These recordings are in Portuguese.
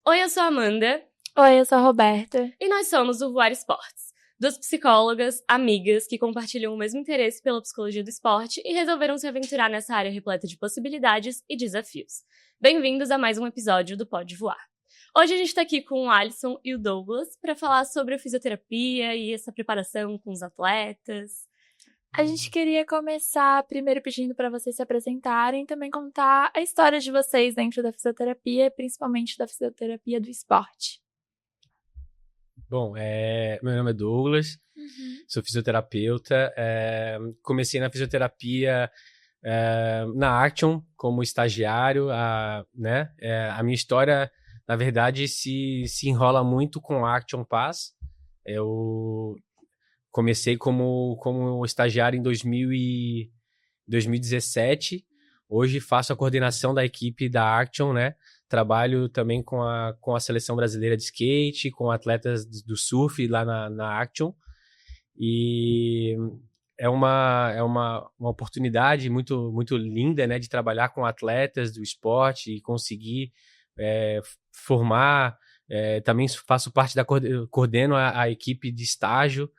Oi, eu sou a Amanda. Oi, eu sou a Roberta. E nós somos o Voar Esportes. Duas psicólogas, amigas, que compartilham o mesmo interesse pela psicologia do esporte e resolveram se aventurar nessa área repleta de possibilidades e desafios. Bem-vindos a mais um episódio do Pode Voar. Hoje a gente tá aqui com o Alisson e o Douglas para falar sobre a fisioterapia e essa preparação com os atletas. A gente queria começar primeiro pedindo para vocês se apresentarem e também contar a história de vocês dentro da fisioterapia, principalmente da fisioterapia do esporte. Bom, meu nome é Douglas, sou fisioterapeuta. Comecei na fisioterapia na Action como estagiário. A minha história, na verdade, se enrola muito com a Action Pass. Eu comecei como estagiário em 2017. Hoje faço a coordenação da equipe da Action, né? Trabalho também com a seleção brasileira de skate, com atletas do surf lá na Action. E é uma oportunidade muito, muito linda, né? De trabalhar com atletas do esporte e conseguir formar. Também faço parte coordeno a equipe de estágio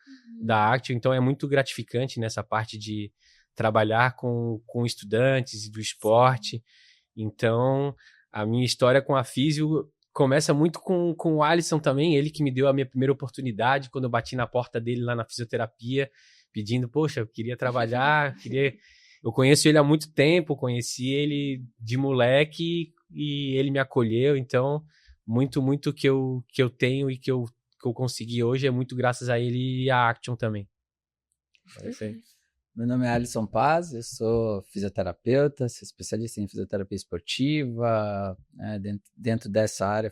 da Action, então é muito gratificante nessa parte de trabalhar com estudantes do esporte. Então, a minha história com a Físio começa muito com o Alisson também, ele que me deu a minha primeira oportunidade quando eu bati na porta dele lá na fisioterapia, pedindo, poxa, eu queria trabalhar, eu conheço ele há muito tempo, conheci ele de moleque e ele me acolheu, então muito, muito que eu tenho e que eu consegui hoje é muito graças a ele e a Action também. Meu nome é Alisson Paz, eu sou fisioterapeuta, sou especialista em fisioterapia esportiva. Dentro dessa área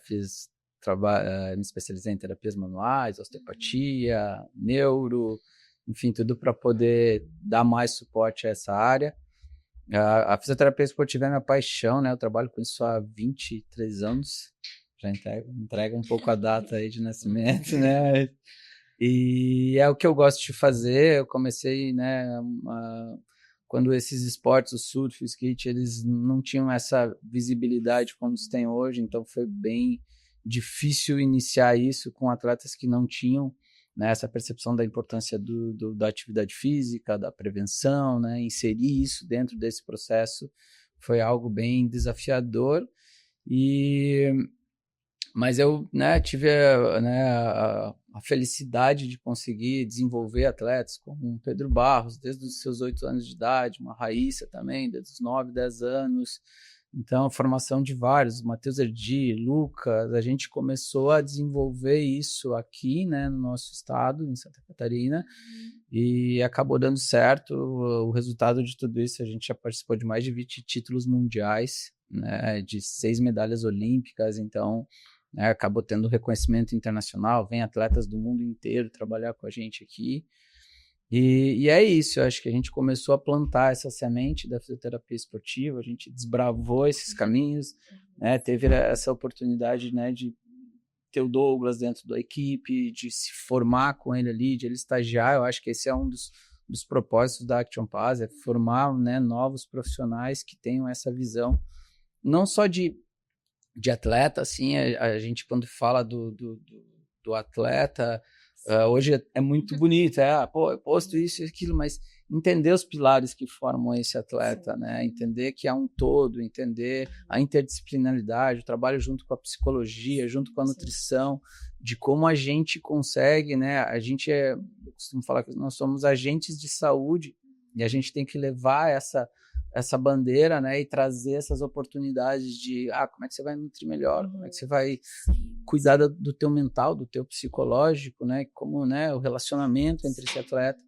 me especializei em terapias manuais, osteopatia, neuro, enfim, tudo para poder dar mais suporte a essa área. A fisioterapia esportiva é minha paixão, né? Eu trabalho com isso há 23 anos. Já entrega um pouco a data aí de nascimento, né? E é o que eu gosto de fazer. Eu comecei, né, quando esses esportes, o surf, o skate, eles não tinham essa visibilidade como eles têm hoje, então foi bem difícil iniciar isso com atletas que não tinham, né, essa percepção da importância da atividade física, da prevenção, né, inserir isso dentro desse processo foi algo bem desafiador. Mas eu, né, tive a felicidade de conseguir desenvolver atletas como o Pedro Barros, desde os seus 8 anos de idade, uma Raíssa também, desde os 9, 10 anos. Então, a formação de vários, Matheus Erdi, Lucas, a gente começou a desenvolver isso aqui, né, no nosso estado, em Santa Catarina, e acabou dando certo. O resultado de tudo isso, a gente já participou de mais de 20 títulos mundiais, né, de 6 medalhas olímpicas, então acabou tendo reconhecimento internacional, vem atletas do mundo inteiro trabalhar com a gente aqui, e é isso. Eu acho que a gente começou a plantar essa semente da fisioterapia esportiva, a gente desbravou esses caminhos, né, teve essa oportunidade, né, de ter o Douglas dentro da equipe, de se formar com ele ali, de ele estagiar. Eu acho que esse é um dos propósitos da Action Pass, é formar, né, novos profissionais que tenham essa visão, não só de atleta, assim. A gente, quando fala do atleta, hoje é muito bonito, eu posto isso e aquilo, mas entender os pilares que formam esse atleta, né? Entender que há um todo, entender a interdisciplinaridade, o trabalho junto com a psicologia, junto com a nutrição, de como a gente consegue, né? Eu costumo falar que nós somos agentes de saúde e a gente tem que levar essa bandeira, né, e trazer essas oportunidades de como é que você vai nutrir melhor, como é que você vai cuidar do teu mental, do teu psicológico, né, como, né, o relacionamento entre esse atleta.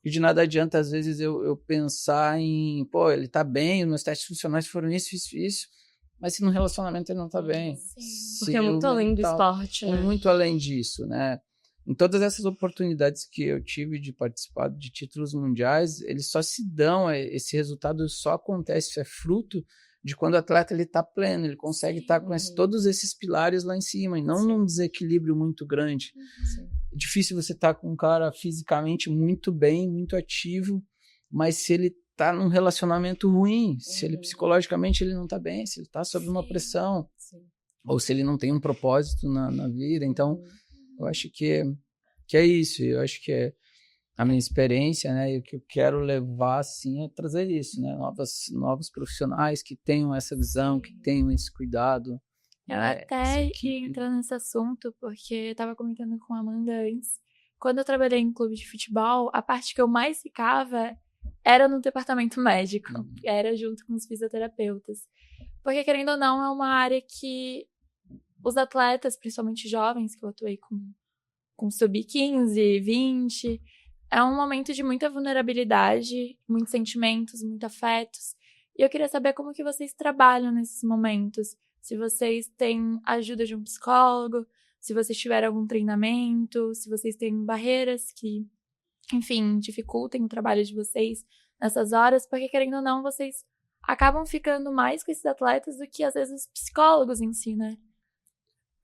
E de nada adianta, às vezes, eu pensar em, ele tá bem, os meus testes funcionais foram isso, mas se no relacionamento ele não tá bem. Porque é muito além do esporte, né? É muito além disso, né? Em todas essas oportunidades que eu tive de participar de títulos mundiais, eles só se dão, esse resultado só acontece, isso é fruto de quando o atleta está pleno, ele consegue estar com todos esses pilares lá em cima, e não num desequilíbrio muito grande. É difícil você estar com um cara fisicamente muito bem, muito ativo, mas se ele está num relacionamento ruim, se ele psicologicamente ele não está bem, se ele está sob uma pressão, ou se ele não tem um propósito na vida. Então, eu acho que é isso. Eu acho que é a minha experiência, né? E o que eu quero levar, assim, é trazer isso, né? Novos profissionais que tenham essa visão, que tenham esse cuidado. Eu até ia entrar nesse assunto, porque eu estava comentando com a Amanda antes. Quando eu trabalhei em clube de futebol, a parte que eu mais ficava era no departamento médico. Era junto com os fisioterapeutas. Porque, querendo ou não, é uma área que os atletas, principalmente jovens, que eu atuei com sub-15, 20, é um momento de muita vulnerabilidade, muitos sentimentos, muitos afetos. E eu queria saber como que vocês trabalham nesses momentos. Se vocês têm ajuda de um psicólogo, se vocês tiveram algum treinamento, se vocês têm barreiras que, enfim, dificultem o trabalho de vocês nessas horas, porque, querendo ou não, vocês acabam ficando mais com esses atletas do que, às vezes, os psicólogos em si, né?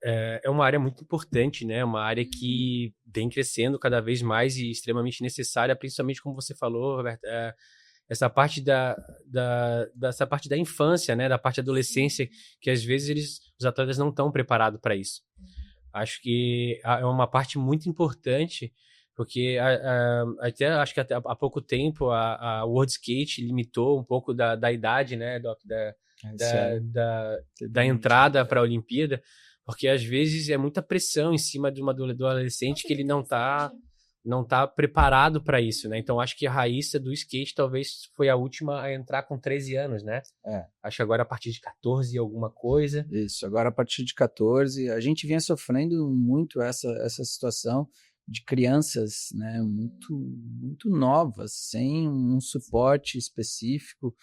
É uma área muito importante, né? Uma área que vem crescendo cada vez mais e extremamente necessária, principalmente como você falou, Roberto, essa parte dessa parte da infância, né? Da parte da adolescência, que às vezes os atletas não estão preparados para isso. Acho que é uma parte muito importante, porque até acho que há pouco tempo a World Skate limitou um pouco da idade, né, Doc, da entrada para a Olimpíada, porque às vezes é muita pressão em cima de do adolescente que ele não tá preparado para isso, né? Então acho que a Raíssa do skate talvez foi a última a entrar com 13 anos, né? Acho que agora a partir de 14 alguma coisa. Isso, agora a partir de 14, a gente vinha sofrendo muito essa situação de crianças, né, muito novas, sem um suporte específico.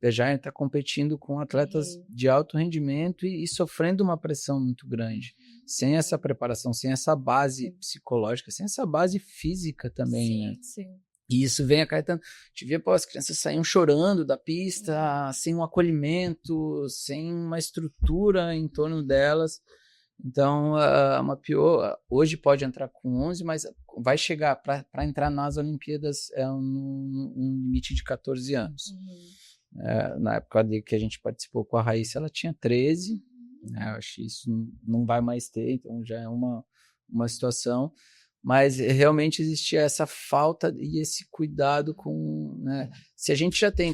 Já está competindo com atletas de alto rendimento e sofrendo uma pressão muito grande, sem essa preparação, sem essa base psicológica, sem essa base física também, né? Sim. E isso vem acarretando. A gente via, as crianças saíam chorando da pista, sem um acolhimento, sem uma estrutura em torno delas. Então, a Mapiô hoje pode entrar com 11, mas vai chegar para entrar nas Olimpíadas um limite de 14 anos. Na época que a gente participou com a Raíssa, ela tinha 13, né? Eu acho que isso não vai mais ter, então já é uma situação, mas realmente existia essa falta e esse cuidado com, né? Se a gente já tem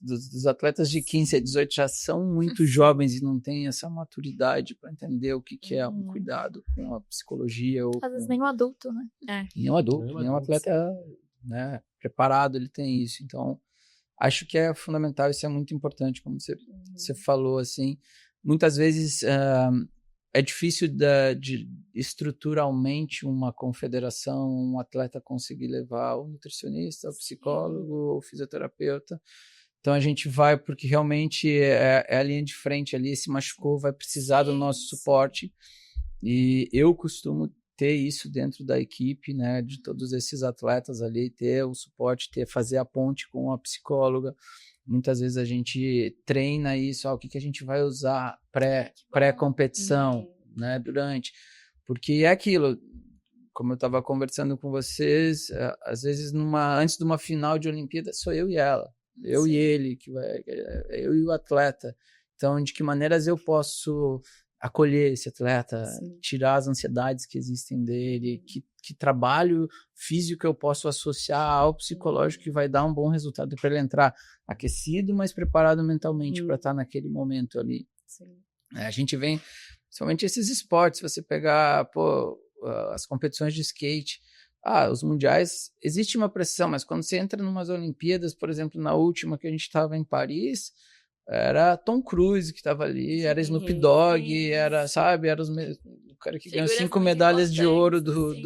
dos atletas de 15 a 18 já são muito jovens e não tem essa maturidade para entender o que é um cuidado com a psicologia. Às vezes nem um adulto, né? Nem um adulto, nem um atleta, né, preparado, ele tem isso. Então, acho que é fundamental, isso é muito importante, como você falou, assim. Muitas vezes é difícil de estruturalmente uma confederação, um atleta conseguir levar o nutricionista, o psicólogo, o fisioterapeuta. Então a gente vai porque realmente é a linha de frente ali, se machucou, vai precisar do nosso suporte. E eu costumo ter isso dentro da equipe, né, de todos esses atletas ali, ter o suporte, fazer a ponte com a psicóloga. Muitas vezes a gente treina isso, o que a gente vai usar pré-competição, né, durante. Porque é aquilo, como eu estava conversando com vocês, às vezes antes de uma final de Olimpíada, sou eu e ela, eu e ele, eu e o atleta. Então, de que maneiras eu posso acolher esse atleta, tirar as ansiedades que existem dele, que trabalho físico eu posso associar ao psicológico que vai dar um bom resultado para ele entrar aquecido, mas preparado mentalmente para estar naquele momento ali. A gente vem, principalmente esses esportes, se você pegar as competições de skate, os mundiais, existe uma pressão, mas quando você entra em umas Olimpíadas, por exemplo, na última que a gente estava em Paris, era Tom Cruise que estava ali, era Snoop Dogg, era o cara que ganhou 5 medalhas de ouro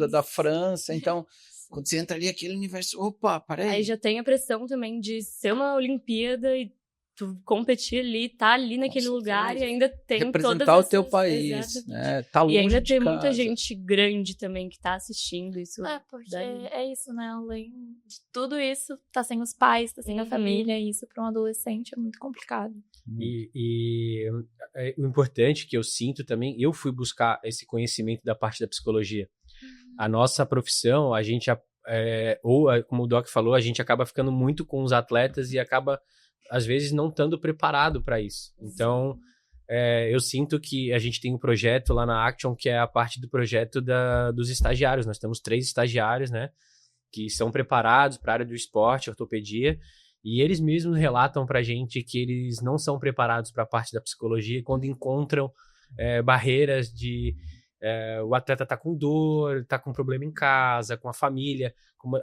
da França. Então, quando você entra ali, aquele universo, opa, peraí. Aí já tem a pressão também de ser uma Olimpíada e tu competir ali, tá ali naquele lugar e ainda tem representar o teu país, né? Tá longe e ainda tem de muita casa. gente grande também que tá assistindo isso. Porque é isso, né? Além de tudo isso, tá sem os pais, tá sem a família, e isso para um adolescente é muito complicado. E o importante que eu sinto também, eu fui buscar esse conhecimento da parte da psicologia. A nossa profissão, a gente, como o Doc falou, a gente acaba ficando muito com os atletas e acaba, às vezes, não estando preparado para isso. Então, eu sinto que a gente tem um projeto lá na Action, que é a parte do projeto dos estagiários. Nós temos 3 estagiários, né, que são preparados para a área do esporte, ortopedia, e eles mesmos relatam para a gente que eles não são preparados para a parte da psicologia quando encontram barreiras de... o atleta tá com dor, tá com problema em casa, com a família.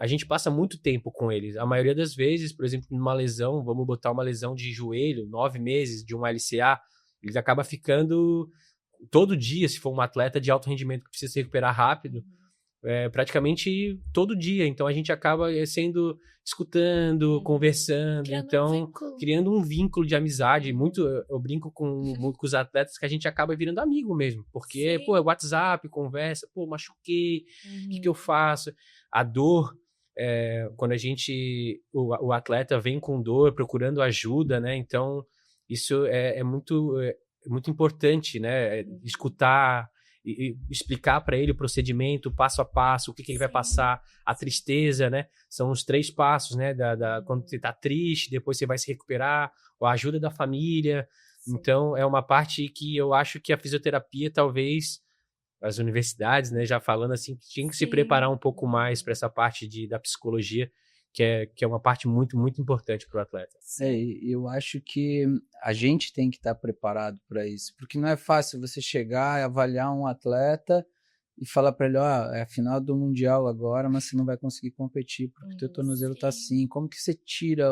A gente passa muito tempo com eles. A maioria das vezes, por exemplo, numa lesão, vamos botar uma lesão de joelho, 9 meses de um LCA, eles acabam ficando todo dia, se for um atleta de alto rendimento que precisa se recuperar rápido, praticamente todo dia. Então a gente acaba escutando, conversando, criando um vínculo de amizade. Muito, eu brinco com os atletas que a gente acaba virando amigo mesmo, porque pô, é WhatsApp, conversa, pô, machuquei, o que eu faço? A dor, quando o atleta vem com dor, procurando ajuda, né? Então isso é muito importante, né? Escutar e explicar para ele o procedimento, passo a passo, o que ele vai passar, a tristeza, né? São os 3 passos, né? Quando você tá triste, depois você vai se recuperar, a ajuda da família. Sim. Então, é uma parte que eu acho que a fisioterapia, talvez, as universidades, né? Já falando assim, que tinha que se preparar um pouco mais para essa parte da psicologia, que é uma parte muito, muito importante para o atleta. Eu acho que a gente tem que estar preparado para isso, porque não é fácil você chegar e avaliar um atleta e falar para ele, é a final do Mundial agora, mas você não vai conseguir competir porque teu tornozelo tá assim. Como que você tira?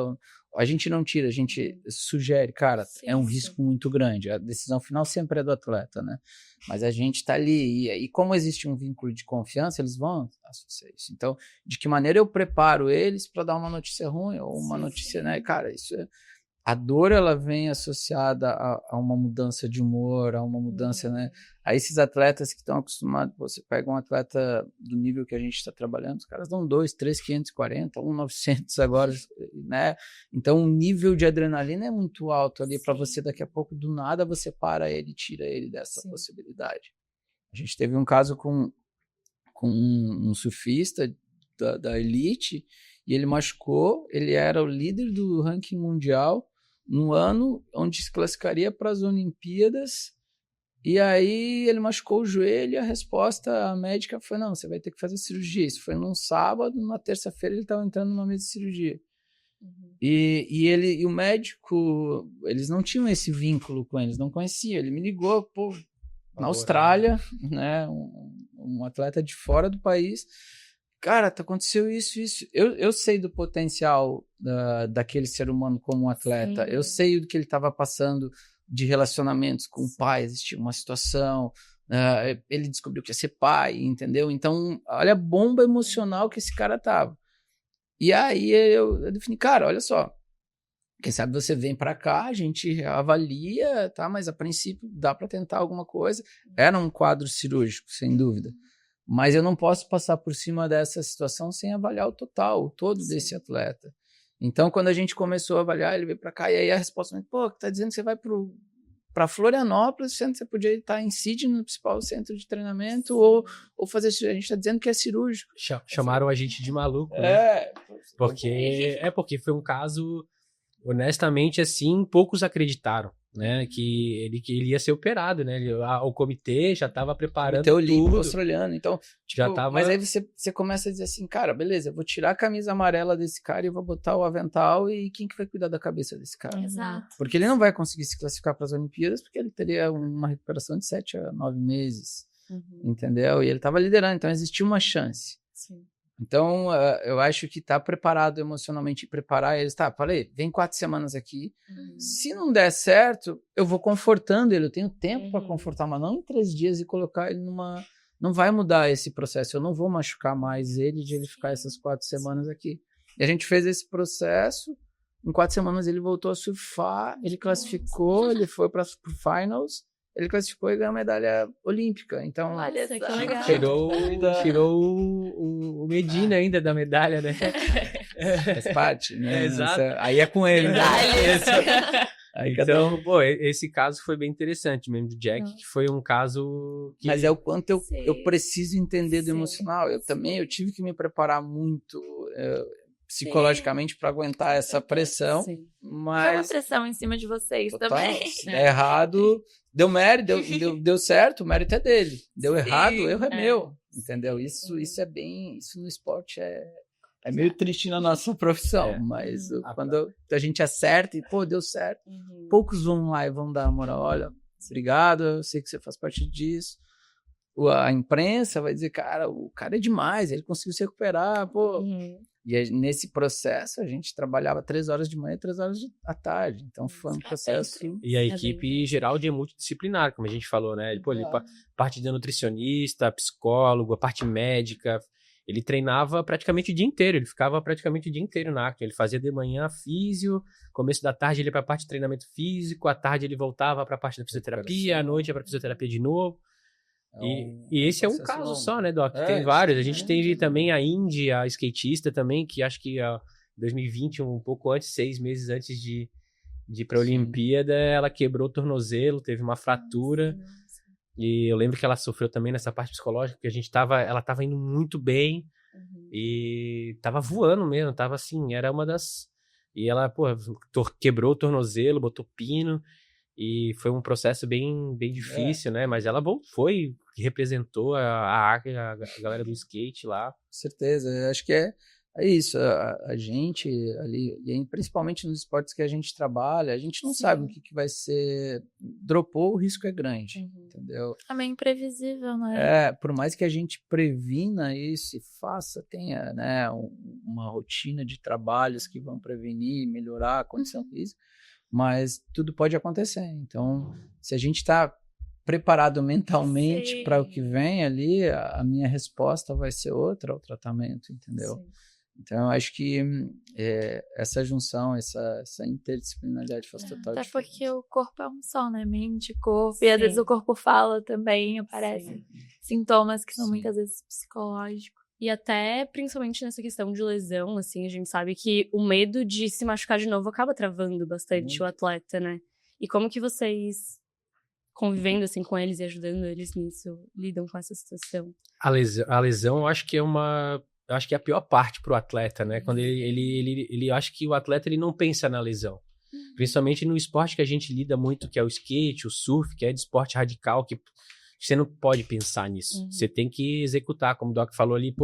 A gente não tira, a gente sugere, cara, é um risco muito grande. A decisão final sempre é do atleta, né? Mas a gente tá ali, e como existe um vínculo de confiança, eles vão associar isso. Então, de que maneira eu preparo eles para dar uma notícia ruim ou uma notícia, né? Cara, isso a dor, ela vem associada a uma mudança de humor, a uma mudança, né? A esses atletas que estão acostumados, você pega um atleta do nível que a gente está trabalhando, os caras dão 2, 3, 540, 900 agora, né? Então, o nível de adrenalina é muito alto ali para você, daqui a pouco, do nada, você para ele e tira ele dessa possibilidade. A gente teve um caso com um surfista da elite, e ele machucou, ele era o líder do ranking mundial no ano onde se classificaria para as Olimpíadas, e aí ele machucou o joelho e a resposta médica foi, não, você vai ter que fazer cirurgia. Isso foi num sábado, na terça-feira ele estava entrando numa mesa de cirurgia. E o médico, eles não tinham esse vínculo com eles, não conheciam. Ele me ligou, pô, na Austrália, né, um atleta de fora do país, cara, aconteceu isso. Eu sei do potencial daquele ser humano como um atleta. Sim. Eu sei do que ele estava passando de relacionamentos com o pai. Existia uma situação, ele descobriu que ia ser pai, entendeu? Então, olha a bomba emocional que esse cara tava. E aí eu defini, cara, olha só, quem sabe você vem para cá, a gente avalia, tá? Mas a princípio dá para tentar alguma coisa. Era um quadro cirúrgico, sem dúvida. Mas eu não posso passar por cima dessa situação sem avaliar o total, o todo desse atleta. Então, quando a gente começou a avaliar, ele veio para cá, e aí a resposta foi, pô, tá dizendo que você vai para Florianópolis, sendo que você podia estar em Sydney, no principal centro de treinamento, ou fazer, a gente tá dizendo que é cirúrgico. Chamaram a gente de maluco, né? Porque foi um caso, honestamente, assim, poucos acreditaram, né, que ele ia ser operado, né, o comitê já estava preparando tudo. O Comitê Olímpico Australiano, então, já tava... Mas aí você começa a dizer assim, cara, beleza, eu vou tirar a camisa amarela desse cara e vou botar o avental, e quem que vai cuidar da cabeça desse cara? Exato. Porque ele não vai conseguir se classificar para as Olimpíadas, porque ele teria uma recuperação de 7 a 9 meses, entendeu? E ele estava liderando, então existia uma chance. Sim. Então, eu acho que tá preparado emocionalmente, preparar eles. Tá, falei, vem 4 semanas aqui. Se não der certo, eu vou confortando ele. Eu tenho tempo para confortar, mas não em 3 dias e colocar ele numa... Não vai mudar esse processo. Eu não vou machucar mais ele de ele ficar essas 4 semanas aqui. E a gente fez esse processo. Em 4 semanas ele voltou a surfar, ele classificou, ele foi para o Finals. Ele classificou e ganhou a medalha olímpica. Então, olha só que legal. Tirou o Medina ainda da medalha, né? Faz parte, né? Exato. Aí é com ele, né? Então, pô, esse caso foi bem interessante mesmo do Jack, que foi um caso que... Mas é o quanto eu preciso entender do emocional. Eu tive que me preparar muito. psicologicamente para aguentar essa pressão, Sim. Foi uma mas pressão em cima de vocês total, também. se der errado, deu mérito, deu certo, o mérito é dele. Deu errado, o erro é meu, entendeu? Isso é bem, isso no esporte é meio triste na nossa profissão, mas quando a gente acerta e, pô, deu certo, poucos vão lá e vão dar a moral, olha, obrigado, eu sei que você faz parte disso. A imprensa vai dizer, cara, o cara é demais, ele conseguiu se recuperar, pô. E aí, nesse processo, a gente trabalhava 3 horas de manhã e 3 horas à tarde. Então, foi um processo... E a equipe geral de multidisciplinar, como a gente falou, né? Ele, parte de nutricionista, psicólogo, a parte médica. Ele treinava praticamente o dia inteiro. Ele ficava praticamente o dia inteiro na Acton. Ele fazia de manhã físio, começo da tarde ele ia para a parte de treinamento físico, à tarde ele voltava para a parte da fisioterapia, à noite ia para a fisioterapia de novo. E esse é um caso só, né, Doc? Tem vários. A gente teve também a Indy, a skatista também, que acho que em 2020, um pouco antes, 6 meses antes de ir para a Olimpíada, ela quebrou o tornozelo, teve uma fratura. E eu lembro que ela sofreu também nessa parte psicológica, porque ela tava indo muito bem e tava voando mesmo, tava assim, era uma das... E ela, quebrou o tornozelo, botou pino. E foi um processo bem difícil, né? Mas ela foi, representou a galera do skate lá. Com certeza, eu acho que é isso. A gente ali, e principalmente nos esportes que a gente trabalha, a gente não sabe o que vai ser. Dropou, o risco é grande, entendeu? É meio imprevisível, né? Por mais que a gente previna isso e tenha, né, uma rotina de trabalhos que vão prevenir, melhorar a condição física, mas tudo pode acontecer. Então, se a gente está preparado mentalmente para o que vem ali, a minha resposta vai ser outra ao tratamento, entendeu? Sim. Então, eu acho que essa junção, essa interdisciplinaridade faz total diferença. Até porque o corpo é um só, né? Mente, corpo. Sim. E às vezes o corpo fala também, aparecem sintomas que são muitas vezes psicológicos. E até, principalmente nessa questão de lesão, assim, a gente sabe que o medo de se machucar de novo acaba travando bastante o atleta, né? E como que vocês, convivendo, assim, com eles e ajudando eles nisso, lidam com essa situação? A lesão eu acho que é a pior parte pro atleta, né? Quando ele acho que o atleta, ele não pensa na lesão. Principalmente no esporte que a gente lida muito, que é o skate, o surf, que é de esporte radical, que... Você não pode pensar nisso. Você tem que executar. Como o Doc falou ali,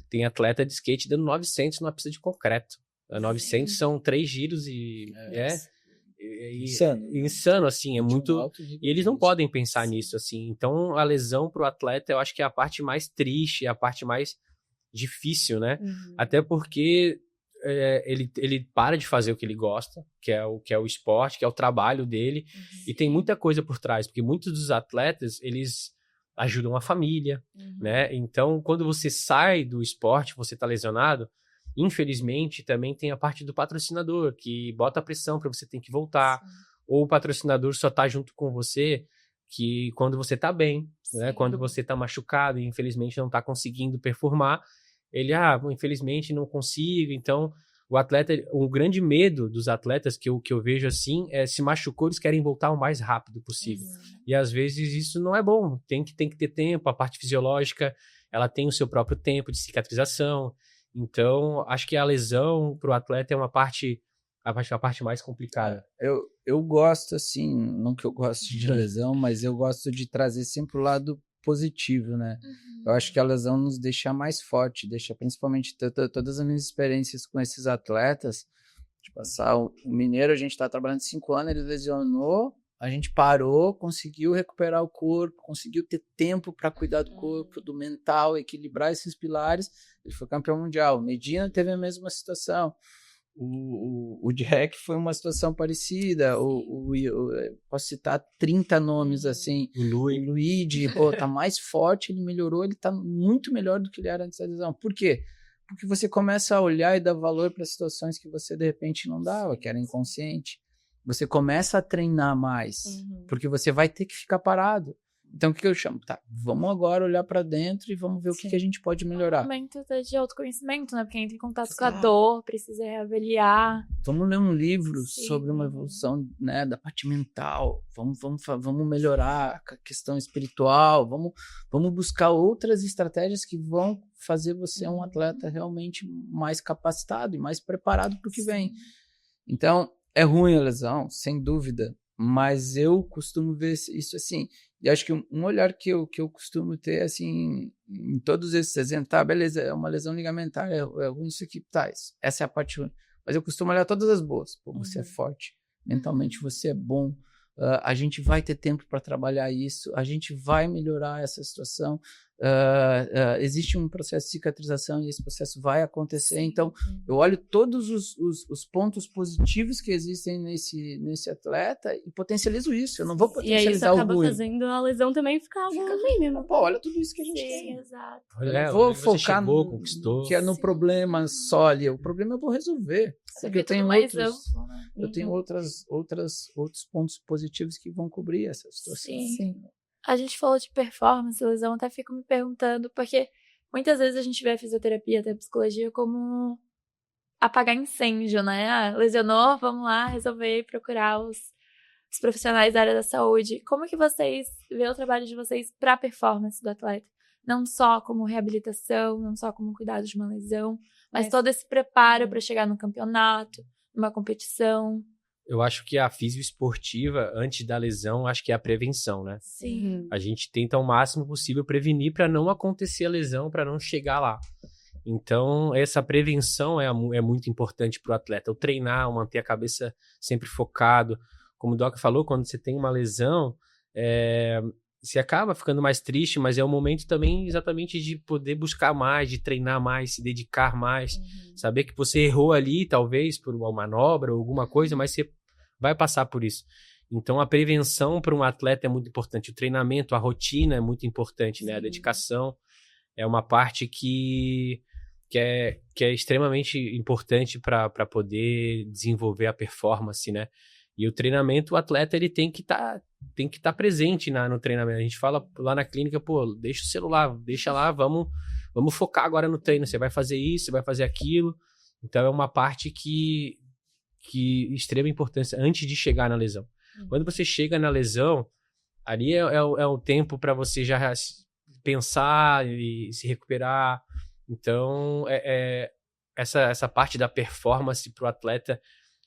tem atleta de skate dando 900 numa pista de concreto. 900 são 3 giros e... Insano, assim. É muito... E eles não podem pensar nisso, assim. Então, a lesão pro atleta, eu acho que é a parte mais triste, é a parte mais difícil, né? Até porque... ele para de fazer o que ele gosta, que é o esporte, que é o trabalho dele, e tem muita coisa por trás, porque muitos dos atletas, eles ajudam a família, né? Então, quando você sai do esporte, você tá lesionado, infelizmente, também tem a parte do patrocinador, que bota a pressão para você ter que voltar, ou o patrocinador só tá junto com você que quando você tá bem, né? Quando você tá machucado e infelizmente não tá conseguindo performar, ele, infelizmente não consigo. Então, o grande medo dos atletas que eu vejo assim é se machucou, eles querem voltar o mais rápido possível. E às vezes isso não é bom, tem que ter tempo, a parte fisiológica, ela tem o seu próprio tempo de cicatrização. Então, acho que a lesão pro atleta é a parte mais complicada. Eu gosto, assim, não que eu goste de lesão, mas eu gosto de trazer sempre o lado positivo, né? Eu acho que a lesão nos deixa mais forte, deixa principalmente todas as minhas experiências com esses atletas, de passar o Mineiro, a gente está trabalhando 5 anos, ele lesionou, a gente parou, conseguiu recuperar o corpo, conseguiu ter tempo para cuidar do corpo, do mental, equilibrar esses pilares, ele foi campeão mundial. Medina teve a mesma situação. O Jack foi uma situação parecida. Posso citar 30 nomes assim. O Luigi, tá mais forte, ele melhorou, ele tá muito melhor do que ele era antes da lesão. Por quê? Porque você começa a olhar e dar valor para situações que você de repente não dava, que era inconsciente. Você começa a treinar mais, porque você vai ter que ficar parado. Então, o que eu chamo? Tá, vamos agora olhar pra dentro e vamos ver o que a gente pode melhorar. Momento de autoconhecimento, né? Porque entra em contato com a dor, precisa reavaliar. Vamos ler um livro sobre uma evolução, né, da parte mental. Vamos melhorar a questão espiritual. Vamos buscar outras estratégias que vão fazer você um atleta realmente mais capacitado e mais preparado para o que vem. Então, é ruim a lesão, sem dúvida, mas eu costumo ver isso assim. E acho que um olhar que eu costumo ter, assim, em todos esses exemplos, tá, beleza, é uma lesão ligamentar, é ruim isso aqui, tá, essa é a parte ruim. Mas eu costumo olhar todas as boas. Pô, você é forte, mentalmente você é bom, a gente vai ter tempo para trabalhar isso, a gente vai melhorar essa situação, existe um processo de cicatrização e esse processo vai acontecer. Então, eu olho todos os pontos positivos que existem nesse atleta e potencializo isso. Eu não vou potencializar o ruim. E aí isso acaba fazendo a lesão também ficar algo mínimo. Pô, olha tudo isso que a gente tem. Sim, exato. Olha, Vou você focar chegou, conquistou. que é no problema só ali. O problema eu vou resolver. Porque eu tenho eu tenho outros pontos positivos que vão cobrir essa situação. Sim. A gente falou de performance, lesão, até fico me perguntando, porque muitas vezes a gente vê a fisioterapia, até a psicologia, como apagar incêndio, né? Ah, lesionou, vamos lá resolver e procurar os profissionais da área da saúde. Como que vocês vê o trabalho de vocês para a performance do atleta? Não só como reabilitação, não só como cuidado de uma lesão, mas todo esse preparo para chegar no campeonato, numa competição. Eu acho que a fisioesportiva, antes da lesão, acho que é a prevenção, né? Sim. A gente tenta ao máximo possível prevenir para não acontecer a lesão, para não chegar lá. Então, essa prevenção é muito importante para o atleta. O treinar, manter a cabeça sempre focado. Como o Doc falou, quando você tem uma lesão, você acaba ficando mais triste, mas é o momento também exatamente de poder buscar mais, de treinar mais, se dedicar mais. Saber que você errou ali, talvez, por uma manobra ou alguma coisa, mas você vai passar por isso. Então, a prevenção para um atleta é muito importante. O treinamento, a rotina é muito importante, né? A dedicação é uma parte que é extremamente importante para poder desenvolver a performance, né? E o treinamento, o atleta ele tem que estar presente no treinamento. A gente fala lá na clínica, pô, deixa o celular, deixa lá, vamos focar agora no treino. Você vai fazer isso, você vai fazer aquilo. Então, é uma parte que extrema importância antes de chegar na lesão. Quando você chega na lesão, ali é o tempo para você já pensar e se recuperar. Então, essa parte da performance para o atleta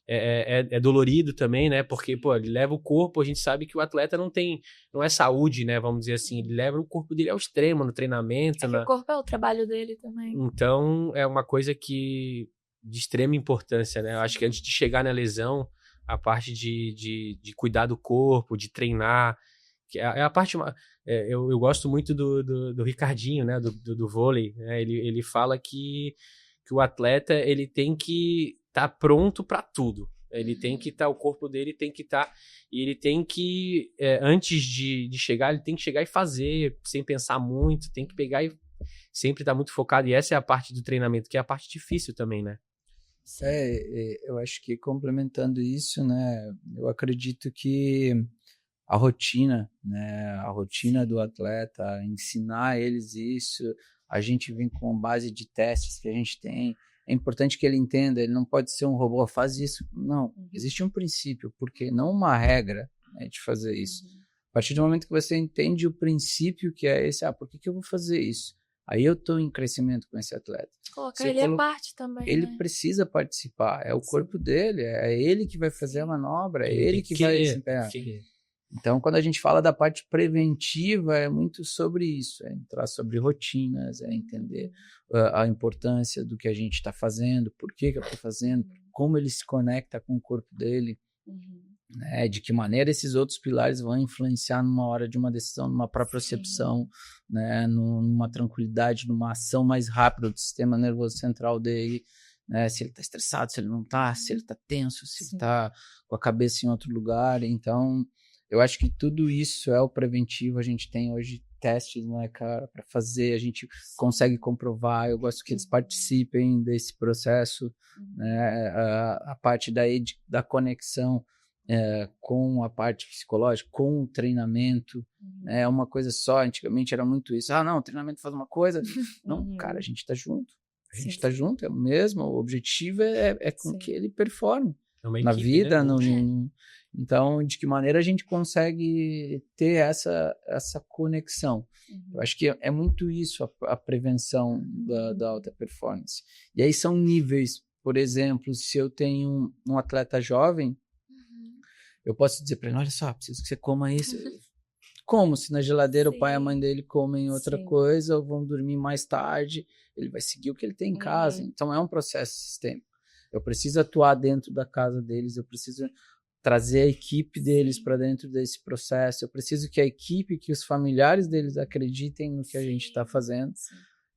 é dolorido também, né? Porque, pô, ele leva o corpo, a gente sabe que o atleta não é saúde, né? Vamos dizer assim, ele leva o corpo dele ao extremo no treinamento. O corpo é o trabalho dele também. Então, é uma coisa de extrema importância, né? Eu acho que antes de chegar na lesão, a parte de cuidar do corpo, de treinar, que é a parte... eu gosto muito do Ricardinho, né? Do vôlei, né? Ele fala que o atleta ele tem que estar pronto para tudo. Ele tem que estar, o corpo dele tem que estar, e ele tem que, antes de chegar, ele tem que chegar e fazer, sem pensar muito, tem que pegar e sempre estar muito focado. E essa é a parte do treinamento, que é a parte difícil também, né? Eu acho que complementando isso, né, eu acredito que a rotina, né, a rotina do atleta, ensinar eles isso, a gente vem com base de testes que a gente tem, é importante que ele entenda, ele não pode ser um robô, faz isso, não, existe um princípio, porque não uma regra, né, de fazer isso. A partir do momento que você entende o princípio que é esse, por que eu vou fazer isso? Aí eu estou em crescimento com esse atleta. Colocar ele é parte também, ele né? precisa participar, é o corpo dele, é ele que vai fazer a manobra, é ele que vai desempenhar. Então, quando a gente fala da parte preventiva, é muito sobre isso, é entrar sobre rotinas, é entender a importância do que a gente está fazendo, por que eu estou fazendo, como ele se conecta com o corpo dele, né, de que maneira esses outros pilares vão influenciar numa hora de uma decisão, numa propriocepção, né, numa tranquilidade, numa ação mais rápida do sistema nervoso central dele, né, se ele está estressado, se ele não está, se ele está tenso, se ele está com a cabeça em outro lugar. Então, eu acho que tudo isso é o preventivo. A gente tem hoje testes, né, cara, para fazer, a gente consegue comprovar. Eu gosto que eles participem desse processo, né, a parte da conexão com a parte psicológica, com o treinamento, é uma coisa só. Antigamente era muito isso. Não, o treinamento faz uma coisa. Não, cara, a gente está junto. A gente está junto, é o mesmo. O objetivo é com que ele performe na equipe, vida, né? Então, de que maneira a gente consegue ter essa conexão? Eu acho que é muito isso a prevenção da alta performance. E aí são níveis. Por exemplo, se eu tenho um atleta jovem, eu posso dizer para ele, olha só, preciso que você coma isso. Como? Se na geladeira o pai e a mãe dele comem outra coisa, ou vão dormir mais tarde, ele vai seguir o que ele tem em casa. Então, é um processo sistêmico. Eu preciso atuar dentro da casa deles, eu preciso trazer a equipe deles para dentro desse processo, eu preciso que a equipe, que os familiares deles acreditem no que a gente está fazendo.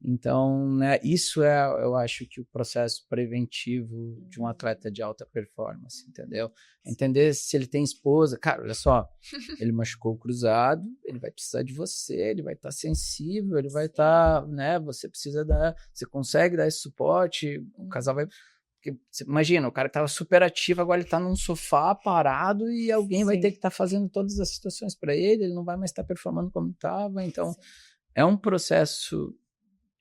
Então, né, isso eu acho que o processo preventivo de um atleta de alta performance, entendeu? Entender se ele tem esposa. Cara, olha só, ele machucou o cruzado, ele vai precisar de você, ele vai estar sensível, ele vai estar, né, você consegue dar esse suporte, o casal vai... Porque, imagina, o cara que estava super ativo, agora ele está num sofá parado e alguém vai ter que estar fazendo todas as situações para ele não vai mais estar performando como estava, então é um processo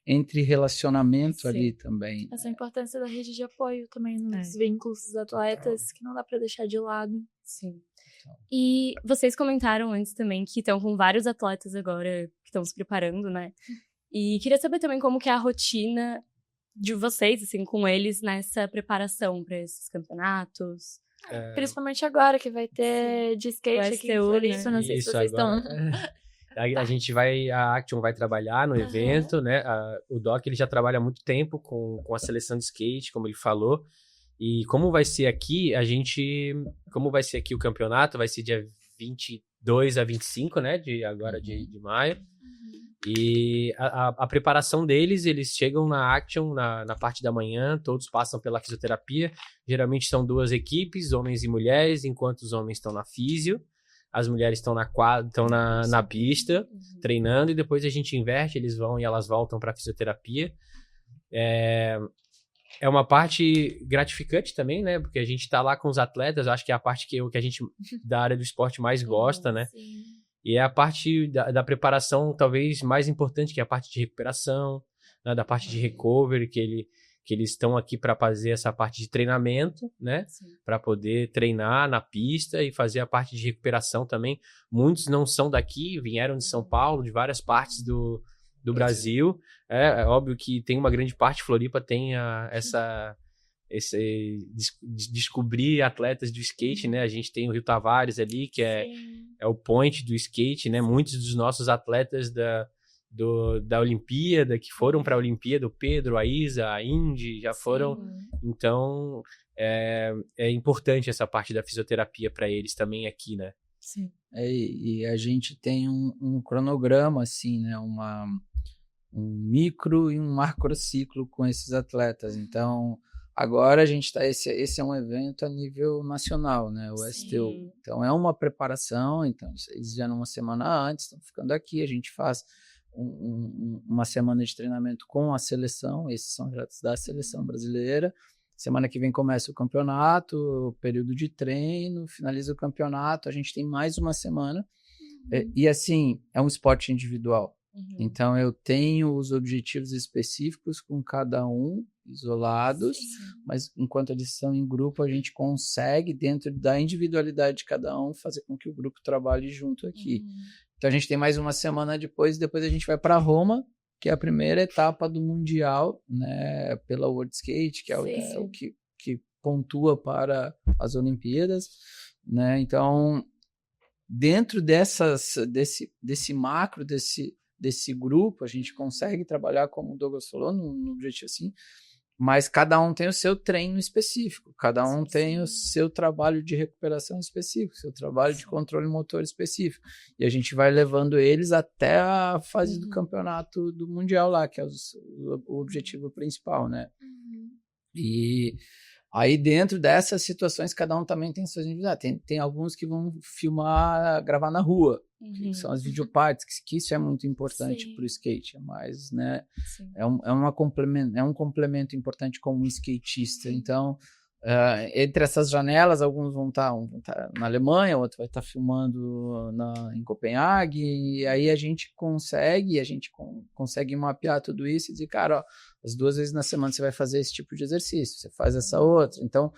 entre relacionamento ali também. Essa importância da rede de apoio também nos vínculos dos atletas, que não dá para deixar de lado. Sim. E vocês comentaram antes também que estão com vários atletas agora que estão se preparando, né? E queria saber também como que é a rotina de vocês, assim, com eles nessa preparação para esses campeonatos. Principalmente agora que vai ter de skate aqui em Floripa, não sei se vocês estão... A Action vai trabalhar no evento, né? O Doc, ele já trabalha há muito tempo com a seleção de skate, como ele falou. E como vai ser aqui, o campeonato, vai ser dia 22 a 25, né? De maio. E a preparação deles, eles chegam na Action na parte da manhã, todos passam pela fisioterapia. Geralmente são 2 equipes, homens e mulheres, enquanto os homens estão na fisio. As mulheres estão na pista, treinando, e depois a gente inverte, eles vão e elas voltam para a fisioterapia. É uma parte gratificante também, né? Porque a gente está lá com os atletas, acho que é a parte que a gente da área do esporte mais gosta, né? Sim. E é a parte da preparação talvez mais importante, que é a parte de recuperação, né? Da parte de recovery, que eles estão aqui para fazer essa parte de treinamento, né? Para poder treinar na pista e fazer a parte de recuperação também. Muitos não são daqui, vieram de São Paulo, de várias partes do Brasil. É óbvio que tem uma grande parte, Floripa tem descobrir atletas do skate, né? A gente tem o Rio Tavares ali, que é o point do skate, né? Muitos dos nossos atletas da Olimpíada, que foram para a Olimpíada, o Pedro, a Isa, a Indy, já foram. Então, é importante essa parte da fisioterapia para eles também aqui, né? Sim. E a gente tem um cronograma, assim, né? Um micro e um macrociclo com esses atletas. Então, agora a gente está... Esse é um evento a nível nacional, né? O STU. Então, é uma preparação. Então, eles vieram uma semana antes, estão ficando aqui. A gente faz uma semana de treinamento com a seleção, esses são atletas da seleção brasileira. Semana que vem começa o campeonato, o período de treino, finaliza o campeonato, a gente tem mais uma semana. E assim, é um esporte individual. Então eu tenho os objetivos específicos com cada um, isolados, mas enquanto eles são em grupo, a gente consegue, dentro da individualidade de cada um, fazer com que o grupo trabalhe junto aqui. Então a gente tem mais uma semana depois a gente vai para Roma, que é a primeira etapa do Mundial, né, pela World Skate, que é o que pontua para as Olimpíadas, né? Então, dentro desse macro, desse grupo, a gente consegue trabalhar, como o Douglas falou, no objetivo assim, mas cada um tem o seu treino específico, cada um tem o seu trabalho de recuperação específico, seu trabalho de controle motor específico, e a gente vai levando eles até a fase do campeonato do Mundial lá, que é o objetivo principal, né? E aí dentro dessas situações, cada um também tem suas individualidades. Tem alguns que vão gravar na rua, que são as videopartes, que isso é muito importante para o skate, mas, né, é um complemento importante como skatista. Então, entre essas janelas, alguns vão estar na Alemanha, outro vai estar filmando em Copenhague, e aí a gente consegue mapear tudo isso e dizer, cara, ó, as 2 vezes na semana você vai fazer esse tipo de exercício, você faz essa outra. Então,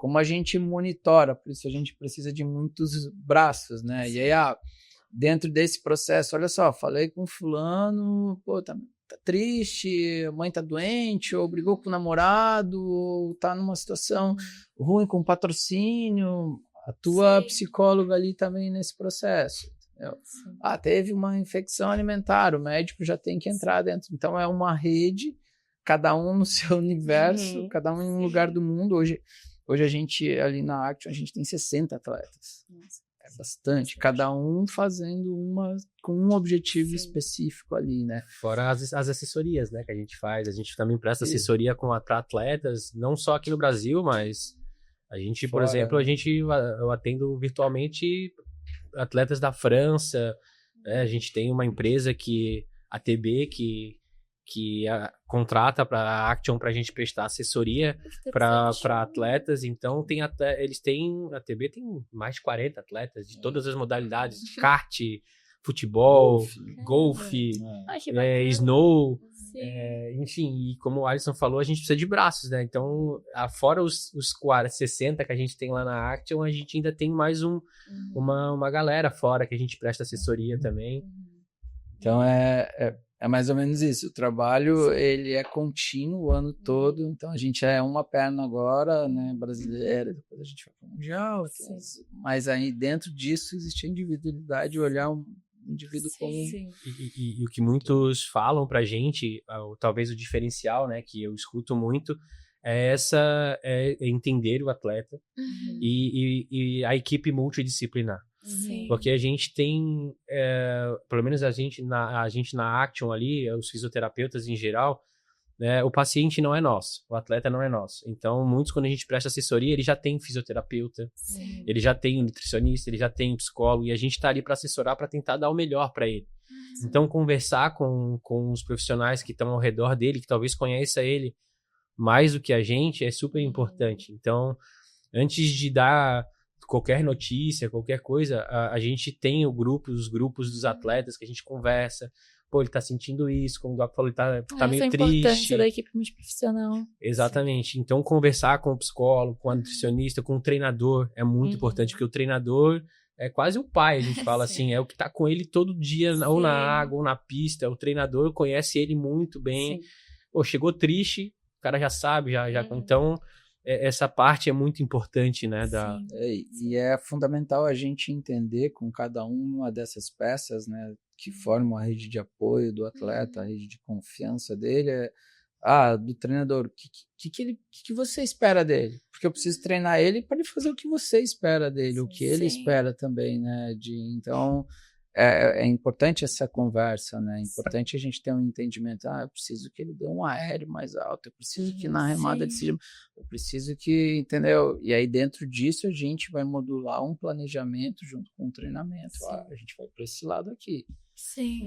como a gente monitora, por isso a gente precisa de muitos braços, né? E aí, dentro desse processo, olha só, falei com fulano, pô, tá triste, a mãe tá doente, ou brigou com o namorado, ou tá numa situação ruim com o patrocínio, a tua psicóloga ali também nesse processo. Teve uma infecção alimentar, o médico já tem que entrar dentro. Então é uma rede, cada um no seu universo, cada um em um lugar do mundo. Hoje a gente, ali na Action, a gente tem 60 atletas. É bastante, cada um fazendo com um objetivo específico ali, né? Fora as assessorias, né, que a gente faz. A gente também presta assessoria para atletas, não só aqui no Brasil, mas a gente, por exemplo, eu atendo virtualmente atletas da França, né? A gente tem uma empresa a TB, que contrata para a Action para a gente prestar assessoria para atletas. Então a TB tem mais de 40 atletas de todas as modalidades, kart, futebol, golfe, snow, enfim, e como o Alisson falou, a gente precisa de braços, né? Então, fora os 60 que a gente tem lá na Action, a gente ainda tem mais uma galera fora que a gente presta assessoria também. Então é mais ou menos isso. O trabalho ele é contínuo o ano todo. Então a gente é uma perna agora, né, brasileira, depois a gente vai para o mundial. Mas aí dentro disso existe a individualidade, olhar um indivíduo como... E o que muitos falam pra gente, talvez o diferencial, né, que eu escuto muito, é entender o atleta e a equipe multidisciplinar. Porque a gente tem, pelo menos a gente na Action ali, os fisioterapeutas em geral, né, o paciente não é nosso, o atleta não é nosso. Então, muitos, quando a gente presta assessoria, ele já tem fisioterapeuta, ele já tem um nutricionista, ele já tem um psicólogo, e a gente tá ali para assessorar, para tentar dar o melhor para ele. Então, conversar com os profissionais que estão ao redor dele, que talvez conheça ele mais do que a gente, é super importante. Então, antes de dar qualquer notícia, qualquer coisa, a gente tem os grupos dos atletas que a gente conversa. Pô, ele tá sentindo isso, como o Doc falou, ele tá meio triste. Essa importância da equipe multiprofissional. Exatamente. Então, conversar com o psicólogo, com a nutricionista, com o treinador é muito importante, porque o treinador é quase o pai, a gente fala assim, é o que tá com ele todo dia, ou na água, ou na pista. O treinador conhece ele muito bem. Pô, chegou triste, o cara já sabe, então... Essa parte é muito importante, né? E é fundamental a gente entender com cada uma dessas peças, né, que formam a rede de apoio do atleta, a rede de confiança dele, do treinador, o que você espera dele? Porque eu preciso treinar ele para ele fazer o que você espera dele, o que ele espera também, né? Então, é importante essa conversa, né? É importante a gente ter um entendimento. Eu preciso que ele dê um aéreo mais alto, eu preciso que na remada ele seja... Eu preciso que... Entendeu? E aí, dentro disso, a gente vai modular um planejamento junto com o treinamento. A gente vai para esse lado aqui. Sim.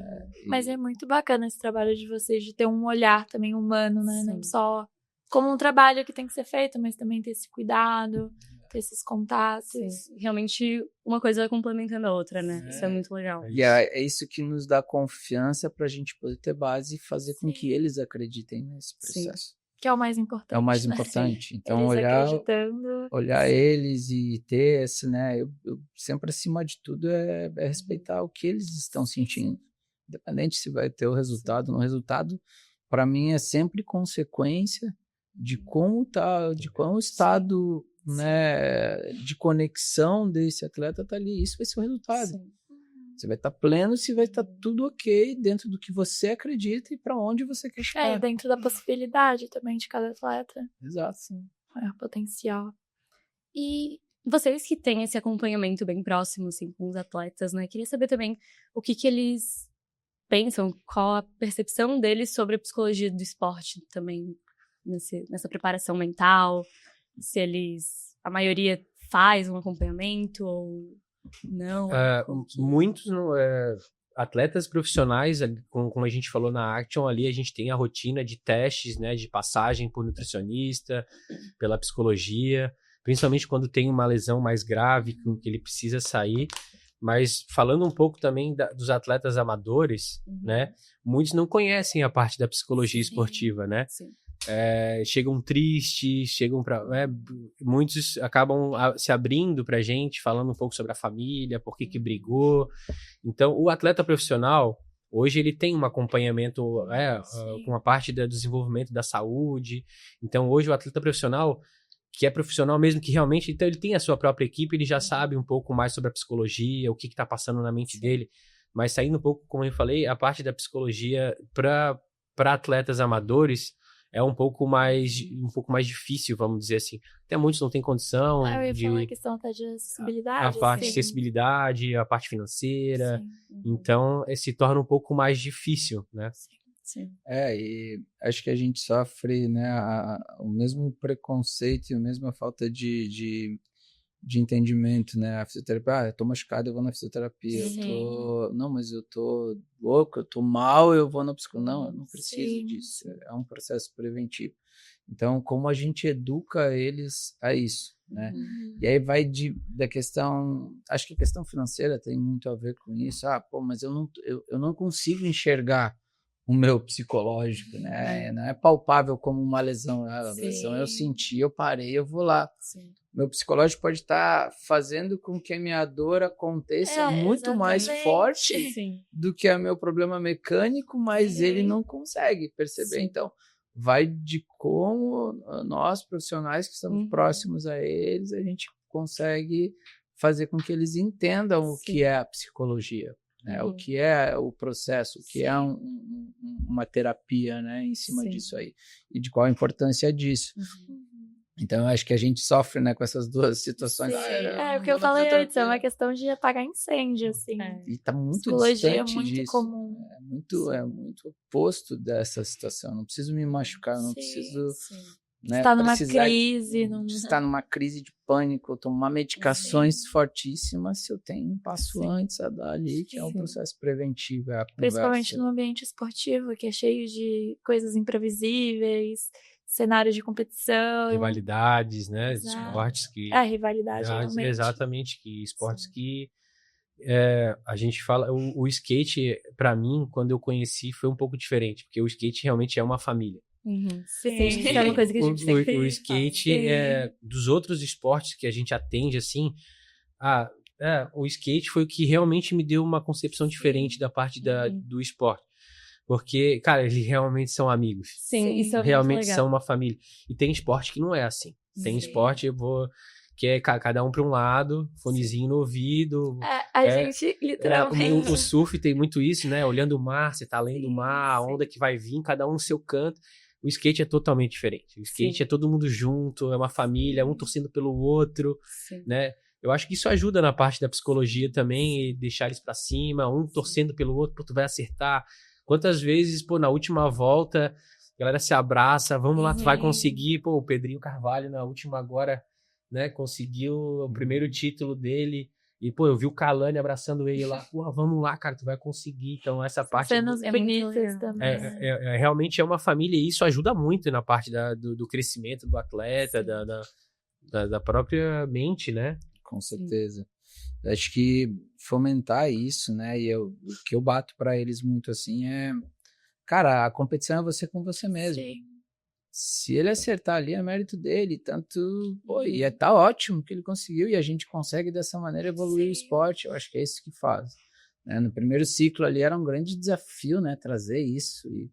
Mas é muito bacana esse trabalho de vocês, de ter um olhar também humano, né? Não só como um trabalho que tem que ser feito, mas também ter esse cuidado, ter esses contatos. Realmente, uma coisa complementando a outra, né? Isso é muito legal. E é isso que nos dá confiança pra gente poder ter base e fazer com que eles acreditem nesse processo. Que é o mais importante. É o mais importante. Então, eles olhar eles e ter esse, né? Eu sempre, acima de tudo, é respeitar o que eles estão sentindo. Independente se vai ter o resultado ou não. O resultado, para mim, é sempre consequência de como tá, de qual o estado, né, de conexão desse atleta tá ali. Isso vai ser o resultado. Você vai estar pleno se vai estar tudo ok dentro do que você acredita e para onde você quer chegar. Dentro da possibilidade também de cada atleta. Exato. Potencial. E vocês que têm esse acompanhamento bem próximo, assim, com os atletas, né? Queria saber também o que eles pensam, qual a percepção deles sobre a psicologia do esporte também, nessa preparação mental, se a maioria faz um acompanhamento ou não. Muitos atletas profissionais, como a gente falou na Action ali, a gente tem a rotina de testes, né, de passagem por nutricionista, pela psicologia, principalmente quando tem uma lesão mais grave, que ele precisa sair. Mas falando um pouco também dos atletas amadores, né, muitos não conhecem a parte da psicologia esportiva, né? chegam tristes, muitos acabam se abrindo pra gente, falando um pouco sobre a família, por que brigou. Então, o atleta profissional, hoje ele tem um acompanhamento com a parte do desenvolvimento da saúde. Então, hoje o atleta profissional, que é profissional mesmo, que realmente, então ele tem a sua própria equipe, ele já sabe um pouco mais sobre a psicologia, o que está passando na mente dele. Mas saindo um pouco, como eu falei, a parte da psicologia para atletas amadores é um pouco mais difícil, vamos dizer assim. Até muitos não têm condição Eu ia falar a questão até de acessibilidade. a parte de acessibilidade, a parte financeira. Sim. Então, se torna um pouco mais difícil, né? Sim. E acho que a gente sofre, né, o mesmo preconceito e a mesma falta de entendimento, né? A fisioterapia, eu tô machucado, eu vou na fisioterapia. Não, mas eu tô louco, eu tô mal, eu vou na psicóloga. Não, eu não preciso disso. É um processo preventivo. Então, como a gente educa eles a isso, né? E aí vai da questão, acho que a questão financeira tem muito a ver com isso. Mas eu não consigo enxergar o meu psicológico, né? Não é palpável como uma lesão. A lesão eu senti, eu parei, eu vou lá. Sim. Meu psicológico pode estar fazendo com que a minha dor aconteça muito mais forte do que o meu problema mecânico, mas ele não consegue perceber. Então, vai de como nós, profissionais que estamos próximos a eles, a gente consegue fazer com que eles entendam o que é a psicologia. Né? O que é o processo, o que é uma terapia, né, em cima disso aí, e de qual a importância disso. Então, eu acho que a gente sofre, né, com essas duas situações. O que eu falei antes, é uma questão de apagar incêndio, assim. E tá muito psicologia distante é muito disso. comum. É muito oposto dessa situação. Eu não preciso me machucar, eu não preciso... Né, está numa crise. Está numa crise de pânico, tomar medicações fortíssimas se eu tenho um passo antes a dar ali, que é um processo preventivo. É a Principalmente no ambiente esportivo, que é cheio de coisas imprevisíveis, cenários de competição. Rivalidades, né? Esportes que... rivalidade, realmente. Exatamente, que esportes que a gente fala... O skate, para mim, quando eu conheci, foi um pouco diferente, porque o skate realmente é uma família. Sim, é uma coisa que a gente sempre o skate dos outros esportes que a gente atende, assim, o skate foi o que realmente me deu uma concepção diferente da parte do esporte. Porque, cara, eles realmente são amigos. Sim, isso é realmente muito legal. são uma família. E tem esporte que não é assim. Tem esporte, que é cada um para um lado, fonezinho no ouvido. A gente, literalmente... O surf tem muito isso, né? Olhando o mar, você tá além do mar, a onda que vai vir, cada um no seu canto. O skate é totalmente diferente. O skate é todo mundo junto, é uma família, um torcendo pelo outro, né? Eu acho que isso ajuda na parte da psicologia também, e deixar eles pra cima, um torcendo pelo outro, tu vai acertar. Quantas vezes, na última volta, a galera se abraça, vamos lá, tu vai conseguir. O Pedrinho Carvalho, na última agora, né, conseguiu o primeiro título dele. E, eu vi o Kalani abraçando ele lá. Vamos lá, cara, tu vai conseguir. Então, essa parte... Cenas bonitas também. Realmente é uma família e isso ajuda muito na parte do crescimento do atleta, da própria mente, né? Com certeza. Acho que fomentar isso, né? E o que eu bato para eles muito assim é... Cara, a competição é você com você mesmo. Se ele acertar ali, é mérito dele, tanto... e tá ótimo que ele conseguiu, e a gente consegue dessa maneira evoluir o esporte, eu acho que é isso que faz. Né? No primeiro ciclo ali era um grande desafio, né, trazer isso, e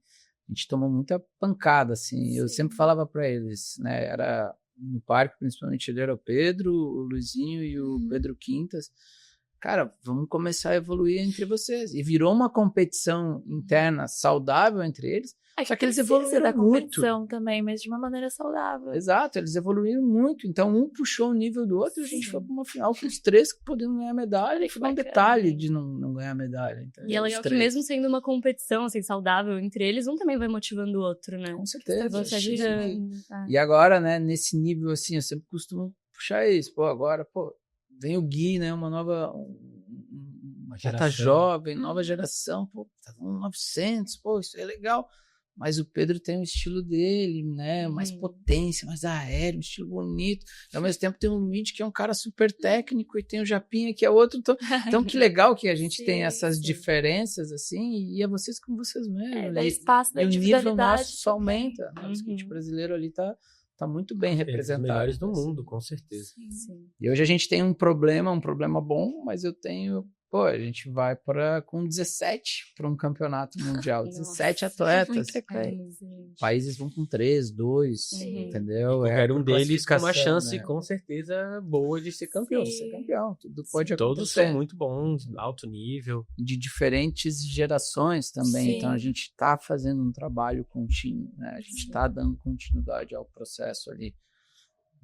a gente tomou muita pancada, assim, eu sempre falava para eles, né, era no parque, principalmente ele era o Pedro, o Luizinho e o Pedro Quintas, cara, vamos começar a evoluir entre vocês, e virou uma competição interna saudável entre eles. Só que eles evoluíram da competição muito também, mas de uma maneira saudável. Exato, eles evoluíram muito. Então, um puxou o nível do outro e a gente foi para uma final com os três que podiam ganhar medalha. E foi um detalhe de não ganhar medalha. Então, e é legal que mesmo sendo uma competição assim, saudável entre eles, um também vai motivando o outro, né? Com certeza. Você ajudando. E agora, né, nesse nível assim, eu sempre costumo puxar isso. Agora, vem o Gui, né, uma nova... Já tá jovem, nova geração, tá com 900, isso é legal. mas o Pedro tem um estilo dele, né? Mais potência, mais aéreo, um estilo bonito. E ao mesmo tempo tem o Luigi, que é um cara super técnico, e tem o Japinha, que é outro. Então que legal que a gente tem essas diferenças, assim, e é vocês com vocês mesmos. Dá espaço da e o nível nosso só também. aumenta. O skate brasileiro ali tá muito bem Os representado. melhores do mundo, com certeza. Sim. E hoje a gente tem um problema bom, mas eu tenho... Pô, a gente vai com 17 para um campeonato mundial. 17 atletas. Muita coisa. Países vão com 3, 2, entendeu? Qualquer um deles com uma chance, né? com certeza, boa de ser campeão. De ser campeão, tudo pode acontecer. Todos são muito bons, alto nível. De diferentes gerações também. Sim. Então a gente está fazendo um trabalho contínuo, né? A gente está dando continuidade ao processo ali.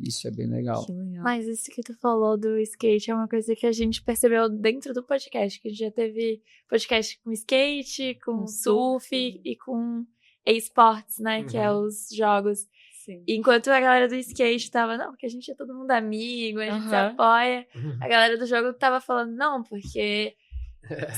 Isso é bem legal. Mas isso que tu falou do skate é uma coisa que a gente percebeu dentro do podcast, que a gente já teve podcast com skate, com surf e com esportes, né? Que é os jogos. Sim. Enquanto a galera do skate tava, não, porque a gente é todo mundo amigo, a gente se apoia. A galera do jogo tava falando, não, porque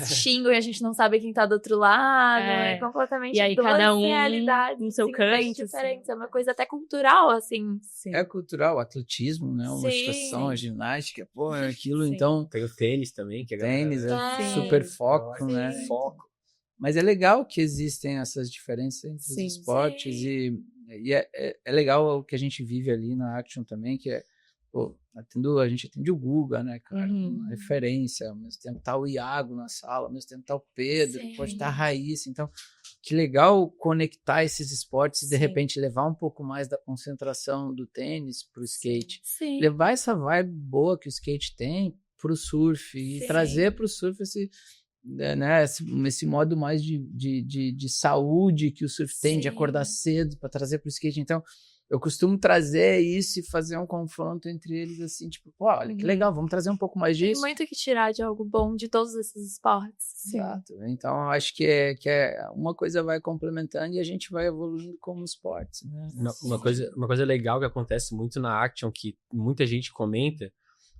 xingam e a gente não sabe quem tá do outro lado. É completamente e aí, duas cada um realidades no seu bem canto, diferentes. É uma coisa até cultural, assim. Sim. É cultural, o atletismo, né? Uma situação, a ginástica, pô, é aquilo, então... Tem o tênis também, que a tênis galera... é super foco, né? Foco. Mas é legal que existem essas diferenças entre os esportes e é legal o que a gente vive ali na Action também, que é, pô, a gente atende o Guga, né, cara? Uma referência, ao mesmo tempo tá o Iago na sala, ao mesmo tempo tá o Pedro, pode estar a Raíssa, então que legal conectar esses esportes e de repente levar um pouco mais da concentração do tênis pro skate. Sim. Levar essa vibe boa que o skate tem pro surf e trazer pro surf esse modo mais de saúde que o surf tem, de acordar cedo para trazer pro skate. Então, eu costumo trazer isso e fazer um confronto entre eles, assim, tipo, pô, olha, que legal, vamos trazer um pouco mais disso. Tem muito que tirar de algo bom de todos esses esportes. Exato. Então, acho que uma coisa vai complementando e a gente vai evoluindo como esportes, né? Uma coisa legal que acontece muito na Action, que muita gente comenta,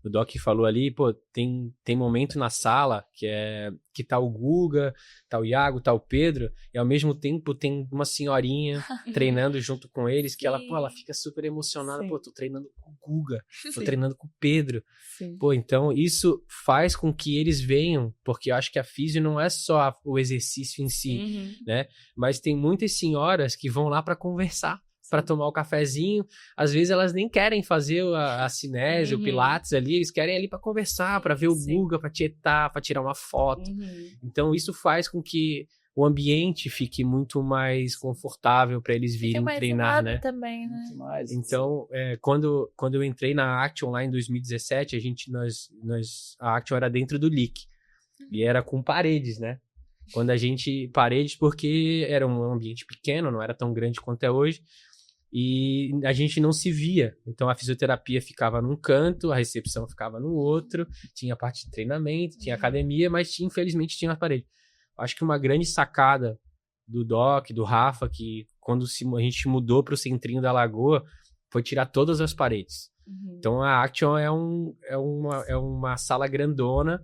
o Doc falou ali, pô, tem momento na sala que tá o Guga, tá o Iago, tá o Pedro, e ao mesmo tempo tem uma senhorinha treinando junto com eles, que ela fica super emocionada, pô, tô treinando com o Guga, tô treinando com o Pedro. Pô, então isso faz com que eles venham, porque eu acho que a físio não é só o exercício em si, né? Mas tem muitas senhoras que vão lá para conversar, para tomar o cafezinho. Às vezes elas nem querem fazer a cinese, o pilates ali, eles querem ali para conversar, para ver o Guga, para tietar, para tirar uma foto. Então isso faz com que o ambiente fique muito mais confortável para eles virem treinar, né? Também, né? Então, quando eu entrei na Action lá em 2017, a Action era dentro do LIC e era com paredes, né? Paredes porque era um ambiente pequeno, não era tão grande quanto é hoje. E a gente não se via. Então a fisioterapia ficava num canto, a recepção ficava no outro, tinha a parte de treinamento, tinha academia, mas infelizmente tinha uma parede. Acho que uma grande sacada do Doc, do Rafa, que quando a gente mudou para o centrinho da Lagoa, foi tirar todas as paredes. Então a Action é uma sala grandona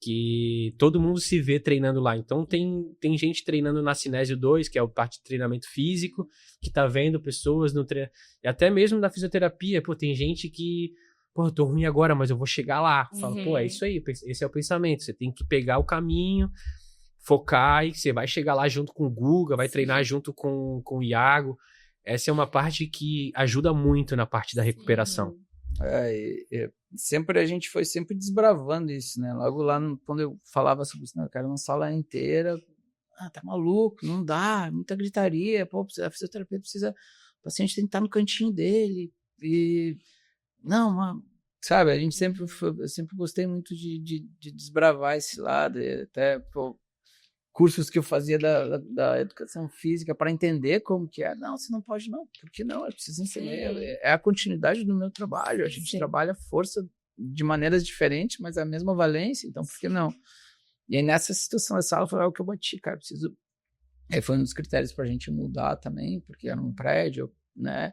que todo mundo se vê treinando lá. Então tem gente treinando na Cinésio 2, que é a parte de treinamento físico, que tá vendo pessoas no treino. E até mesmo na fisioterapia, pô, tem gente que, pô, eu tô ruim agora, mas eu vou chegar lá. Fala, pô, é isso aí, esse é o pensamento. Você tem que pegar o caminho, focar, e você vai chegar lá junto com o Guga, vai treinar junto com o Iago. Essa é uma parte que ajuda muito na parte da recuperação. A gente foi sempre desbravando isso, né? Logo lá, quando eu falava sobre isso, eu quero uma sala inteira, tá maluco, não dá, muita gritaria, pô, a fisioterapia precisa, o paciente tem que estar no cantinho dele, e não, sabe, eu sempre gostei muito de desbravar esse lado, e até, pô, cursos que eu fazia da educação física para entender como que é. Não, você não pode não. Por que não? Eu preciso ensinar. É a continuidade do meu trabalho. A gente trabalha força de maneiras diferentes, mas a mesma valência. Então, por que não? E aí, nessa situação da sala, foi algo que eu bati, cara. Aí foi um dos critérios para a gente mudar também, porque era um prédio, né?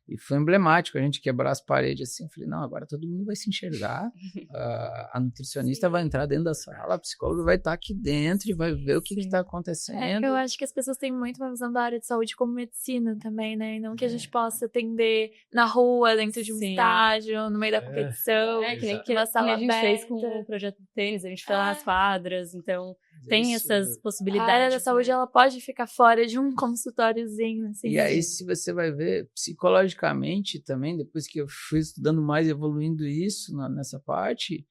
E foi emblemático a gente quebrar as paredes assim. Eu falei, não, agora todo mundo vai se enxergar. A nutricionista vai entrar dentro da sala, a psicóloga vai estar aqui dentro e vai ver o que está acontecendo. Eu acho que as pessoas têm muito uma visão da área de saúde como medicina também, né? E não que a gente possa atender na rua, dentro de um estágio, no meio da competição. Que nem uma sala a gente fez com aberta. o projeto do tênis, a gente foi lá nas quadras, então tem essas A possibilidades. área da saúde, ela pode ficar fora de um consultóriozinho, assim. E aí, se você vai ver, psicologicamente também, depois que eu fui estudando mais, evoluindo isso nessa parte,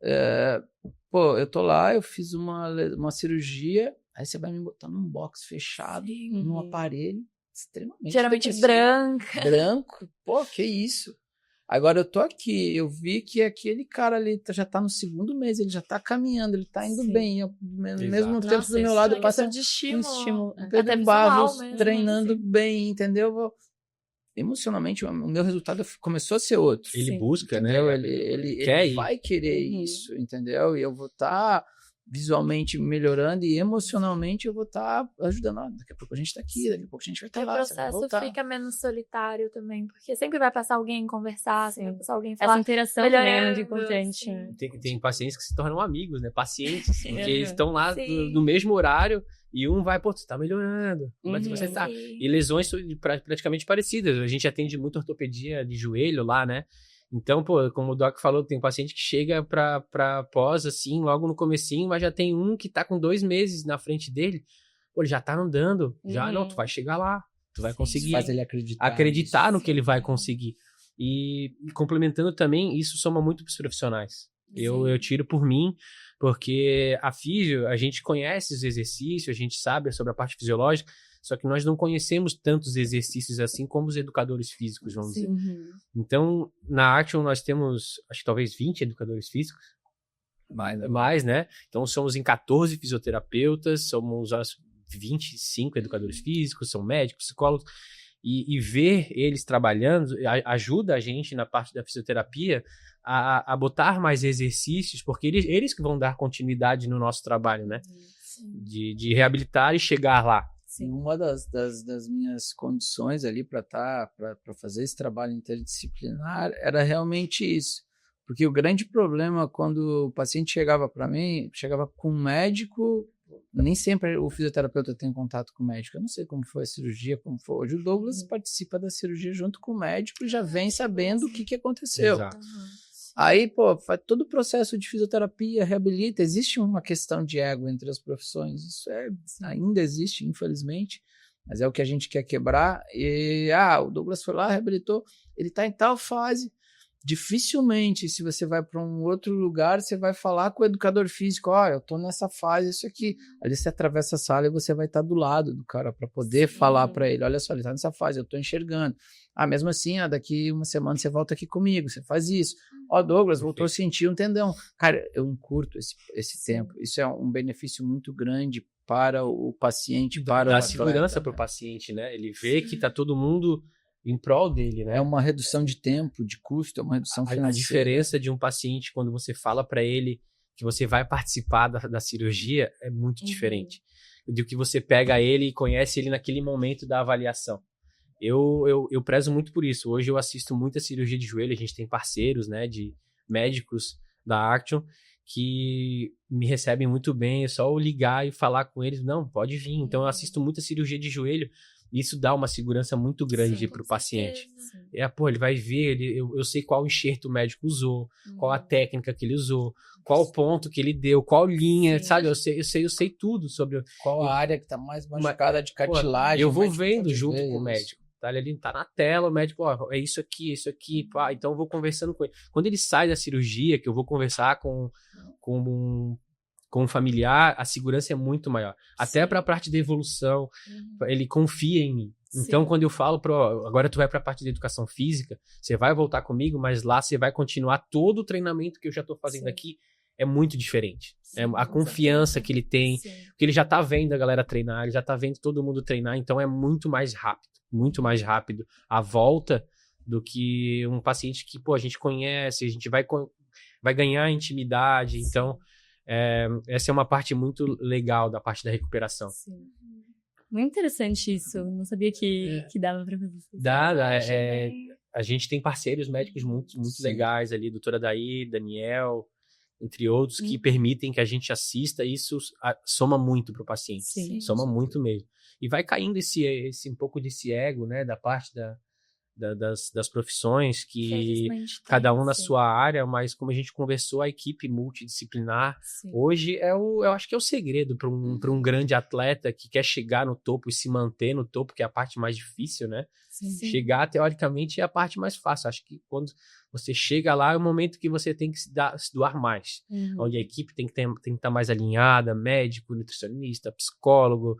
eu tô lá, eu fiz uma cirurgia, aí você vai me botar num box fechado, num aparelho extremamente Geralmente depressivo. branca. Branco, pô, que isso? Agora eu tô aqui, eu vi que aquele cara ali já tá no 2º mês, ele já tá caminhando, ele tá indo bem. Ao mesmo tempo do meu lado passa de estímulo. um Pedro Barros treinando bem, entendeu? Emocionalmente, o meu resultado começou a ser outro. Ele busca, entendeu? né? Ele vai querer isso, entendeu? E eu vou estar visualmente melhorando e emocionalmente eu vou estar ajudando. Daqui a pouco a gente tá aqui, daqui a pouco a gente vai estar lá. O processo fica menos solitário também, porque sempre vai passar alguém conversar, sempre vai passar alguém falar. Essa interação também é muito importante. Tem pacientes que se tornam amigos, né? Pacientes, porque eles estão lá no mesmo horário e um vai, pô, você tá melhorando, mas você tá. E lesões praticamente parecidas. A gente atende muito ortopedia de joelho lá, né? Então, pô, como o Doc falou, tem paciente que chega pra pós, assim, logo no comecinho, mas já tem um que tá com 2 meses na frente dele. Pô, ele já tá andando. Não, tu vai chegar lá. Tu vai conseguir. Faz ele acreditar no que ele vai conseguir. E complementando também, isso soma muito pros profissionais. Eu tiro por mim, porque a físio, a gente conhece os exercícios, a gente sabe sobre a parte fisiológica, só que nós não conhecemos tantos exercícios assim como os educadores físicos, vamos dizer. Então, na Action nós temos, acho que talvez 20 educadores físicos. Mais, né? Então, somos em 14 fisioterapeutas, somos 25 educadores físicos, são médicos, psicólogos. E ver eles trabalhando ajuda a gente na parte da fisioterapia a botar mais exercícios, porque eles que vão dar continuidade no nosso trabalho, né? De reabilitar e chegar lá. Sim. Uma das minhas condições ali para fazer esse trabalho interdisciplinar era realmente isso. Porque o grande problema quando o paciente chegava para mim, chegava com um médico, nem sempre o fisioterapeuta tem contato com o médico. Eu não sei como foi a cirurgia, como foi hoje. O Douglas participa da cirurgia junto com o médico e já vem sabendo o que aconteceu. Exato. Aí, pô, faz todo o processo de fisioterapia, reabilita. Existe uma questão de ego entre as profissões. Isso ainda existe, infelizmente. Mas é o que a gente quer quebrar. E, o Douglas foi lá, reabilitou. Ele está em tal fase. Dificilmente, se você vai para um outro lugar, você vai falar com o educador físico, eu tô nessa fase, isso aqui. Ali você atravessa a sala e você vai estar do lado do cara para poder falar para ele, olha só, ele tá nessa fase, eu tô enxergando. Mesmo assim, daqui uma semana você volta aqui comigo, você faz isso. Douglas, voltou a sentir um tendão. Cara, eu encurto esse tempo. Isso é um benefício muito grande para o paciente, para o atleta. Dá segurança para o paciente, né? Ele vê que tá todo mundo em prol dele, né? É uma redução de tempo, de custo, é uma redução financeira. A diferença de um paciente quando você fala para ele que você vai participar da cirurgia é muito diferente do que você pega ele e conhece ele naquele momento da avaliação. Eu prezo muito por isso. Hoje eu assisto muita cirurgia de joelho, a gente tem parceiros, né, de médicos da Action que me recebem muito bem, é só eu ligar e falar com eles, não, pode vir. Então eu assisto muita cirurgia de joelho. Isso dá uma segurança muito grande para o paciente. Ele vai ver, eu sei qual enxerto o médico usou, qual a técnica que ele usou, qual ponto que ele deu, qual linha, sabe? Eu sei tudo sobre... Qual a área que está mais machucada de cartilagem. Eu vou vendo junto com o médico. Tá? Ele tá na tela, o médico, é isso aqui, então eu vou conversando com ele. Quando ele sai da cirurgia, que eu vou conversar com um familiar, a segurança é muito maior. Até para a parte da evolução, ele confia em mim. Então, quando eu falo, agora tu vai para a parte da educação física, você vai voltar comigo, mas lá você vai continuar todo o treinamento que eu já estou fazendo aqui, é muito diferente. A confiança que ele tem, porque ele já tá vendo a galera treinar, ele já tá vendo todo mundo treinar, então é muito mais rápido a volta do que um paciente que, a gente conhece, a gente vai ganhar intimidade, então... essa é uma parte muito legal da parte da recuperação. Muito interessante isso. Não sabia que dava pra fazer isso. A gente tem parceiros médicos muito Sim. legais ali, doutora Daí, Daniel, entre outros, que permitem que a gente assista, e isso soma muito pro paciente. Sim. Soma muito mesmo. E vai caindo um pouco desse ego, né, da parte das profissões, que Felizmente tem, cada um na sim. sua área, mas como a gente conversou, a equipe multidisciplinar, Sim. hoje eu acho que é o segredo para um grande atleta que quer chegar no topo e se manter no topo, que é a parte mais difícil, né? Sim. Chegar, teoricamente, é a parte mais fácil. Acho que quando você chega lá, é o momento que você tem que se doar mais. Onde a equipe tem que estar mais alinhada, médico, nutricionista, psicólogo,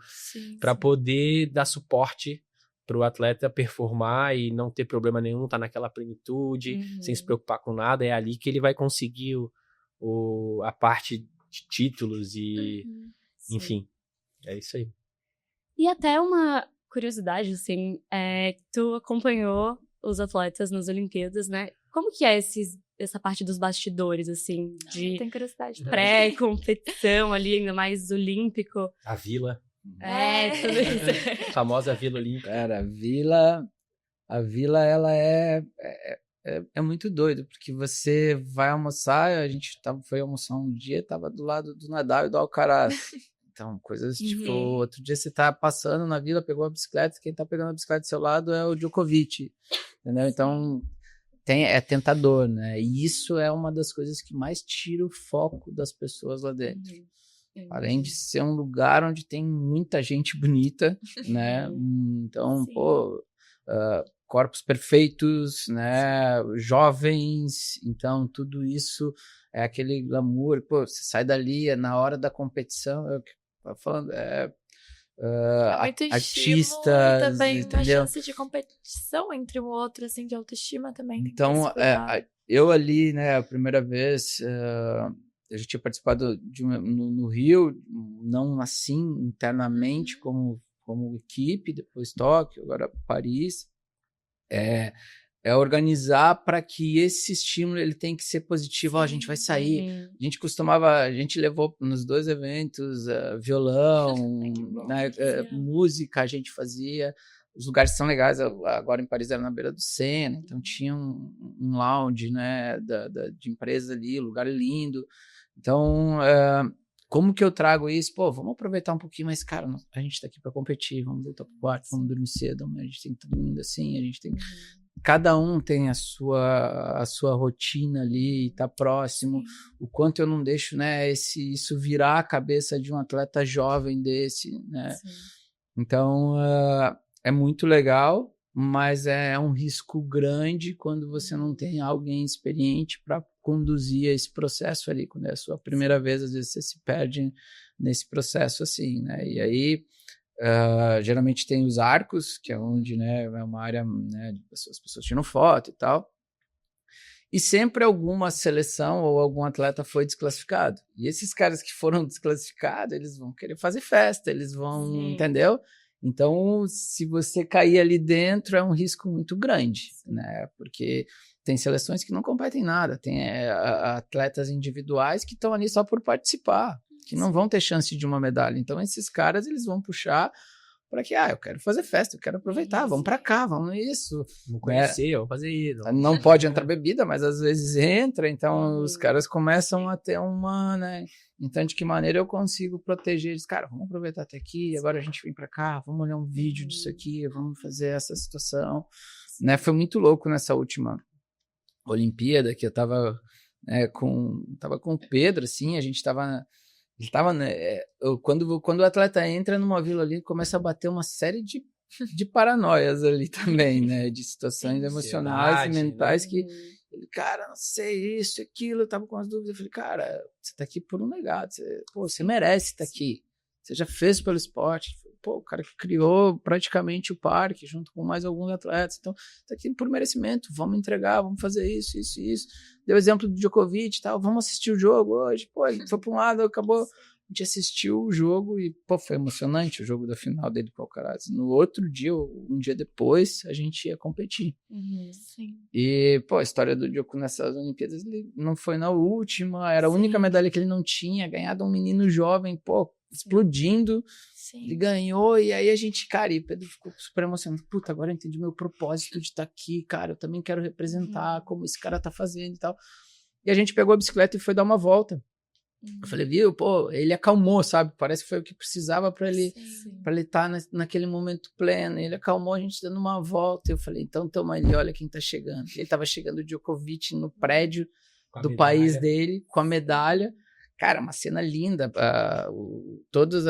para poder dar suporte para o atleta performar e não ter problema nenhum, tá naquela plenitude, sem se preocupar com nada. É ali que ele vai conseguir a parte de títulos e, enfim, é isso aí. E até uma curiosidade, assim, tu acompanhou os atletas nas Olimpíadas, né? Como que é essa parte dos bastidores, assim, de Tem curiosidade. pré-competição ali, ainda mais olímpico? A Vila. Tudo isso. A famosa Vila Olímpica. Cara, a Vila, ela é muito doido, porque você vai almoçar, a gente foi almoçar um dia, tava do lado do Nadal e do Alcaraz. Então, coisas tipo, outro dia você tá passando na Vila, pegou a bicicleta, quem tá pegando a bicicleta do seu lado é o Djokovic, entendeu? Então, é tentador, né? E isso é uma das coisas que mais tira o foco das pessoas lá dentro. Além de ser um lugar onde tem muita gente bonita, né? Então, corpos perfeitos, né? Jovens, então tudo isso é aquele glamour. Pô, você sai dali, na hora da competição, falando, muito artistas, também, entendeu? uma chance de competição entre um outro, assim, de autoestima também. Então, eu ali, né, a primeira vez, eu já tinha participado no Rio, não assim internamente como equipe, depois Tóquio, agora Paris. É organizar para que esse estímulo ele tem que ser positivo. A gente vai sair. A gente levou nos 2 eventos violão, né, música a gente fazia. Os lugares são legais. Agora em Paris era na beira do Sena, então tinha um lounge, né, de empresa ali, lugar lindo. Então, como que eu trago isso? Pô, vamos aproveitar um pouquinho, mas, cara, a gente tá aqui para competir, vamos voltar pro quarto, vamos dormir cedo, a gente tem que estar dormindo assim, a gente tem... Cada um tem a sua rotina ali, tá próximo. O quanto eu não deixo, né, isso virar a cabeça de um atleta jovem desse, né? Então, é muito legal, mas é um risco grande quando você não tem alguém experiente para conduzir esse processo ali. Quando é a sua primeira vez, às vezes você se perde nesse processo assim, né? E aí, geralmente tem os arcos, que é onde, né, é uma área, né, as pessoas tiram foto e tal. E sempre alguma seleção ou algum atleta foi desclassificado. E esses caras que foram desclassificados, eles vão querer fazer festa, eles vão, entendeu? Então, se você cair ali dentro, é um risco muito grande, né? Porque tem seleções que não competem nada, tem atletas individuais que estão ali só por participar, que não vão ter chance de uma medalha. Então, esses caras, eles vão puxar para que, eu quero fazer festa, eu quero aproveitar, vamos para cá, vamos isso. Vamos conhecer, vamos fazer isso. Não pode entrar bebida, mas às vezes entra, então os caras começam a ter uma, né? Então, de que maneira eu consigo proteger eles? Cara, vamos aproveitar até aqui, agora a gente vem para cá, vamos olhar um vídeo disso aqui, vamos fazer essa situação. Né? Foi muito louco nessa última Olimpíada, que eu tava com o Pedro, assim, a gente tava... Ele tava, né, quando o atleta entra numa vila ali, começa a bater uma série de paranoias ali também, né? De situações emocionais e mentais, né? Que ele, cara, não sei isso, aquilo, eu tava com as dúvidas. Eu falei, cara, você tá aqui por um legado, você merece estar aqui. Você já fez pelo esporte. Pô, o cara que criou praticamente o parque junto com mais alguns atletas. Então, tá aqui por merecimento. Vamos entregar, vamos fazer isso. Deu exemplo do Djokovic e tal. Vamos assistir o jogo hoje. Pô, ele foi para um lado, acabou. A gente assistiu o jogo e, pô, foi emocionante o jogo da final dele com o Alcaraz. No outro dia, um dia depois, a gente ia competir. Sim. E, pô, a história do Djokovic nessas Olimpíadas, ele não foi na última. Era a única medalha que ele não tinha. Ganhado um menino jovem, pô, explodindo. Sim. Ele ganhou, e aí a gente, cara, e o Pedro ficou super emocionado. Puta, agora eu entendi meu propósito de estar aqui, cara. Eu também quero representar como esse cara tá fazendo e tal. E a gente pegou a bicicleta e foi dar uma volta. Eu falei, viu, pô, ele acalmou, sabe? Parece que foi o que precisava para ele estar naquele momento pleno. Ele acalmou a gente dando uma volta. Eu falei, então toma ali, olha quem tá chegando. Ele tava chegando o Djokovic no prédio do país dele, com a medalha. Cara, uma cena linda. Todos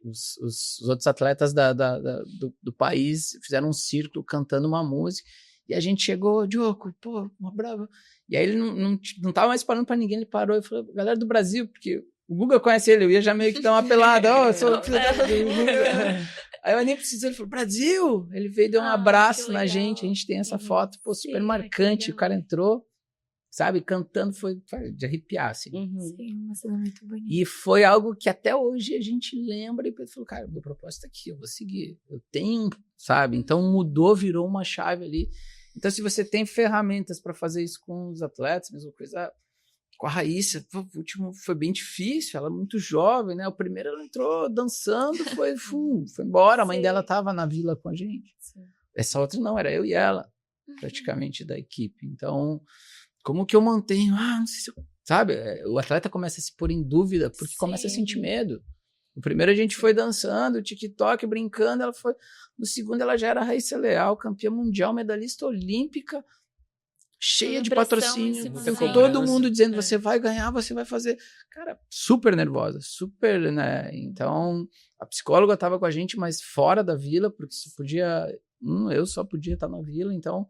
os outros atletas do país fizeram um círculo cantando uma música. E a gente chegou, Djoko, pô, uma brava. E aí ele não tava mais parando pra ninguém, ele parou e falou, galera do Brasil, porque o Guga conhece ele, eu ia já meio que dar uma pelada, eu sou filho do Guga. Aí eu nem precisei, ele falou, Brasil! Ele veio e deu um abraço na gente, a gente tem essa foto, pô, super marcante, o cara entrou, sabe, cantando, foi de arrepiar, assim. Sim, uma cena muito bonita. E foi algo que até hoje a gente lembra e falou, cara, meu propósito é aqui, eu vou seguir, eu tenho, sabe, então mudou, virou uma chave ali. Então, se você tem ferramentas para fazer isso com os atletas, mesma coisa com a Raíssa, o último foi bem difícil, ela é muito jovem, né? O primeiro ela entrou dançando, foi embora, a mãe dela estava na vila com a gente. Sim. Essa outra não, era eu e ela, praticamente, da equipe. Então, como que eu mantenho? Não sei se eu... Sabe? O atleta começa a se pôr em dúvida, porque começa a sentir medo. No primeiro a gente foi dançando, TikTok, brincando, ela foi... No segundo ela já era Raíssa Leal, campeã mundial, medalhista olímpica, cheia de patrocínio. Todo mundo dizendo, você vai ganhar, você vai fazer. Cara, super nervosa, super, né? Então, a psicóloga estava com a gente, mas fora da vila, porque eu só podia estar na vila, então...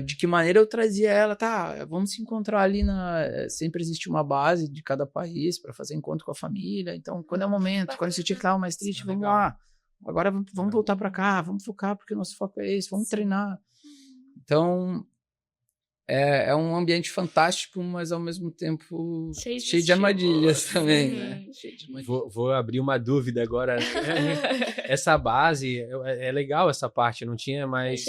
de que maneira eu trazia ela, vamos se encontrar ali sempre existe uma base de cada país para fazer encontro com a família, então quando é o momento, quando você tinha que estar mais triste, vamos lá, agora vamos voltar para cá, vamos focar porque o nosso foco é esse, vamos treinar. Então é um ambiente fantástico, mas ao mesmo tempo cheio de armadilhas também, né? Cheio de armadilhas. Vou abrir uma dúvida agora. Essa base, é legal essa parte, eu não tinha mais...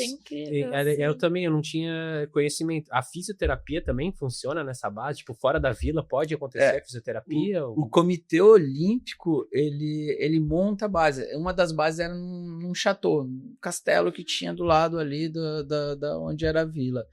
Eu também, eu não tinha conhecimento. A fisioterapia também funciona nessa base? Tipo, fora da vila pode acontecer a fisioterapia? O Comitê Olímpico, ele monta a base. Uma das bases era num chateau, num castelo que tinha do lado ali da onde era a vila.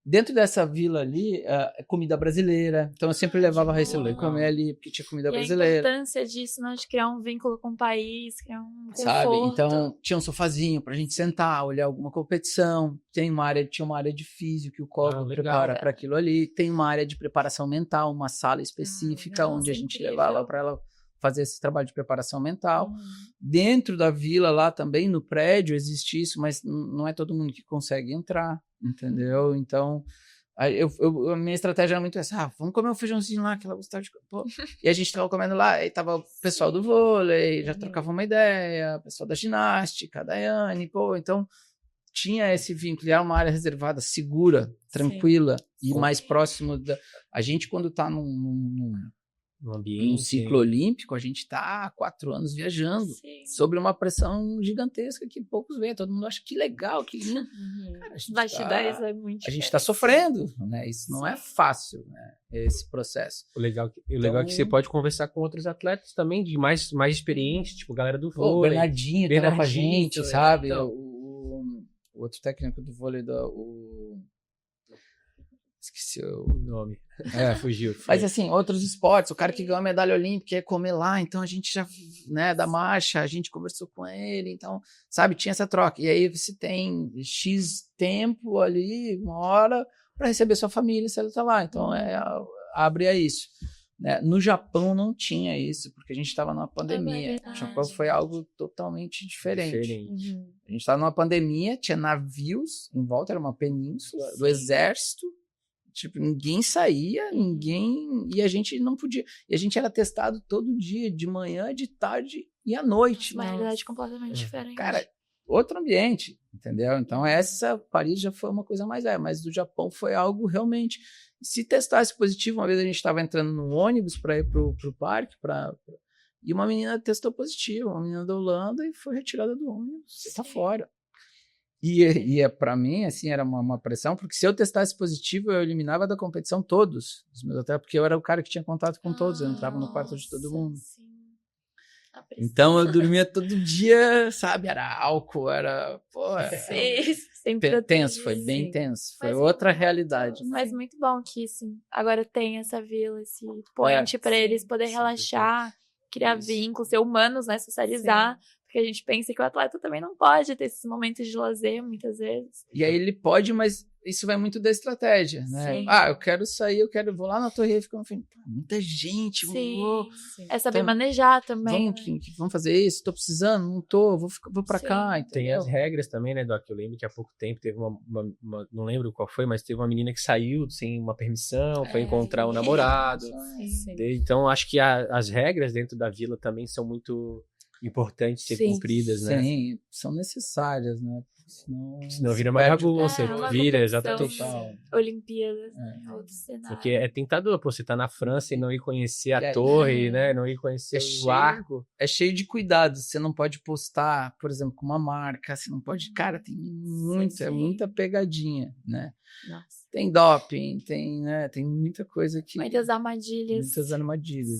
Dentro dessa vila ali, comida brasileira. Então, eu sempre levava a Raíssa para comer ali, porque tinha comida brasileira. A importância disso, né, de criar um vínculo com o país, criar um conforto. Sabe? Então, tinha um sofazinho pra gente sentar, olhar alguma competição. Tinha uma área de físio que o Coco prepara para aquilo ali. Tem uma área de preparação mental, uma sala específica onde a gente levava para ela fazer esse trabalho de preparação mental. Dentro da vila lá também, no prédio, existe isso, mas não é todo mundo que consegue entrar. Entendeu? Então, a minha estratégia era muito essa, vamos comer um feijãozinho lá que ela gostava de comer. E a gente tava comendo lá, e tava o pessoal do vôlei, já trocava uma ideia, o pessoal da ginástica, a Daiane, então tinha esse vínculo, era uma área reservada, segura, tranquila, e mais próximo a gente quando tá num ciclo olímpico, a gente está há 4 anos viajando sobre uma pressão gigantesca que poucos veem. Todo mundo acha que legal, que lindo. Cara, a gente está sofrendo, né? Isso não é fácil, né? Esse processo. O legal é que você pode conversar com outros atletas também, de mais experientes, tipo galera do vôlei. O Bernardinho estava com a gente, sabe? Então. O outro técnico do vôlei, esqueci o nome. Fugiu. Mas assim, outros esportes, o cara que ganhou a medalha olímpica ia comer lá, então a gente já, né, da marcha, a gente conversou com ele, então, sabe, tinha essa troca. E aí você tem X tempo ali, 1 hora, para receber sua família se ela tá lá. Então, abre a isso. Né? No Japão não tinha isso, porque a gente estava numa pandemia. O Japão foi algo totalmente diferente. A gente estava numa pandemia, tinha navios em volta, era uma península do exército. Tipo, ninguém saía, e a gente não podia. E a gente era testado todo dia, de manhã, de tarde e à noite. Uma realidade completamente diferente. Cara, outro ambiente, entendeu? Então, Paris já foi uma coisa mais mas do Japão foi algo realmente... Se testasse positivo, uma vez a gente estava entrando no ônibus para ir pro parque, e uma menina testou positivo, uma menina da Holanda, e foi retirada do ônibus, você tá fora. E para mim, assim, era uma pressão, porque se eu testasse positivo, eu eliminava da competição todos os meus atletas, porque eu era o cara que tinha contato com todos, eu entrava no quarto de todo mundo. Sim. Então eu dormia todo dia, sabe? Era álcool, era... Pô, Sempre tenso, foi bem tenso. Foi outra realidade. Mas muito bom que, assim, agora tem essa vila, esse point pra eles poderem relaxar, criar vínculos, ser humanos, né? Socializar. Porque a gente pensa que o atleta também não pode ter esses momentos de lazer, muitas vezes. E aí ele pode, mas isso vai muito da estratégia, né? Eu quero sair, vou lá na Torre Eiffel, muita gente, vou... É saber manejar também. Vamos fazer isso? Tô precisando? Não tô, vou pra cá, entendeu? Tem as regras também, né, Doc? Eu lembro que há pouco tempo teve uma não lembro qual foi, mas teve uma menina que saiu sem uma permissão, foi encontrar um namorado. Então, acho que as regras dentro da vila também são muito importantes ser cumpridas, né? Sim, são necessárias, né? Senão vira uma bagunça, vira, exatamente. Olimpíadas, outro cenário. Porque é tentador, você tá na França e não ir conhecer a torre, né? Não ir conhecer o arco. É cheio de cuidados, você não pode postar, por exemplo, com uma marca, você não pode... Cara, tem muita pegadinha, né? Nossa. Tem doping, tem muita coisa que... Muitas armadilhas.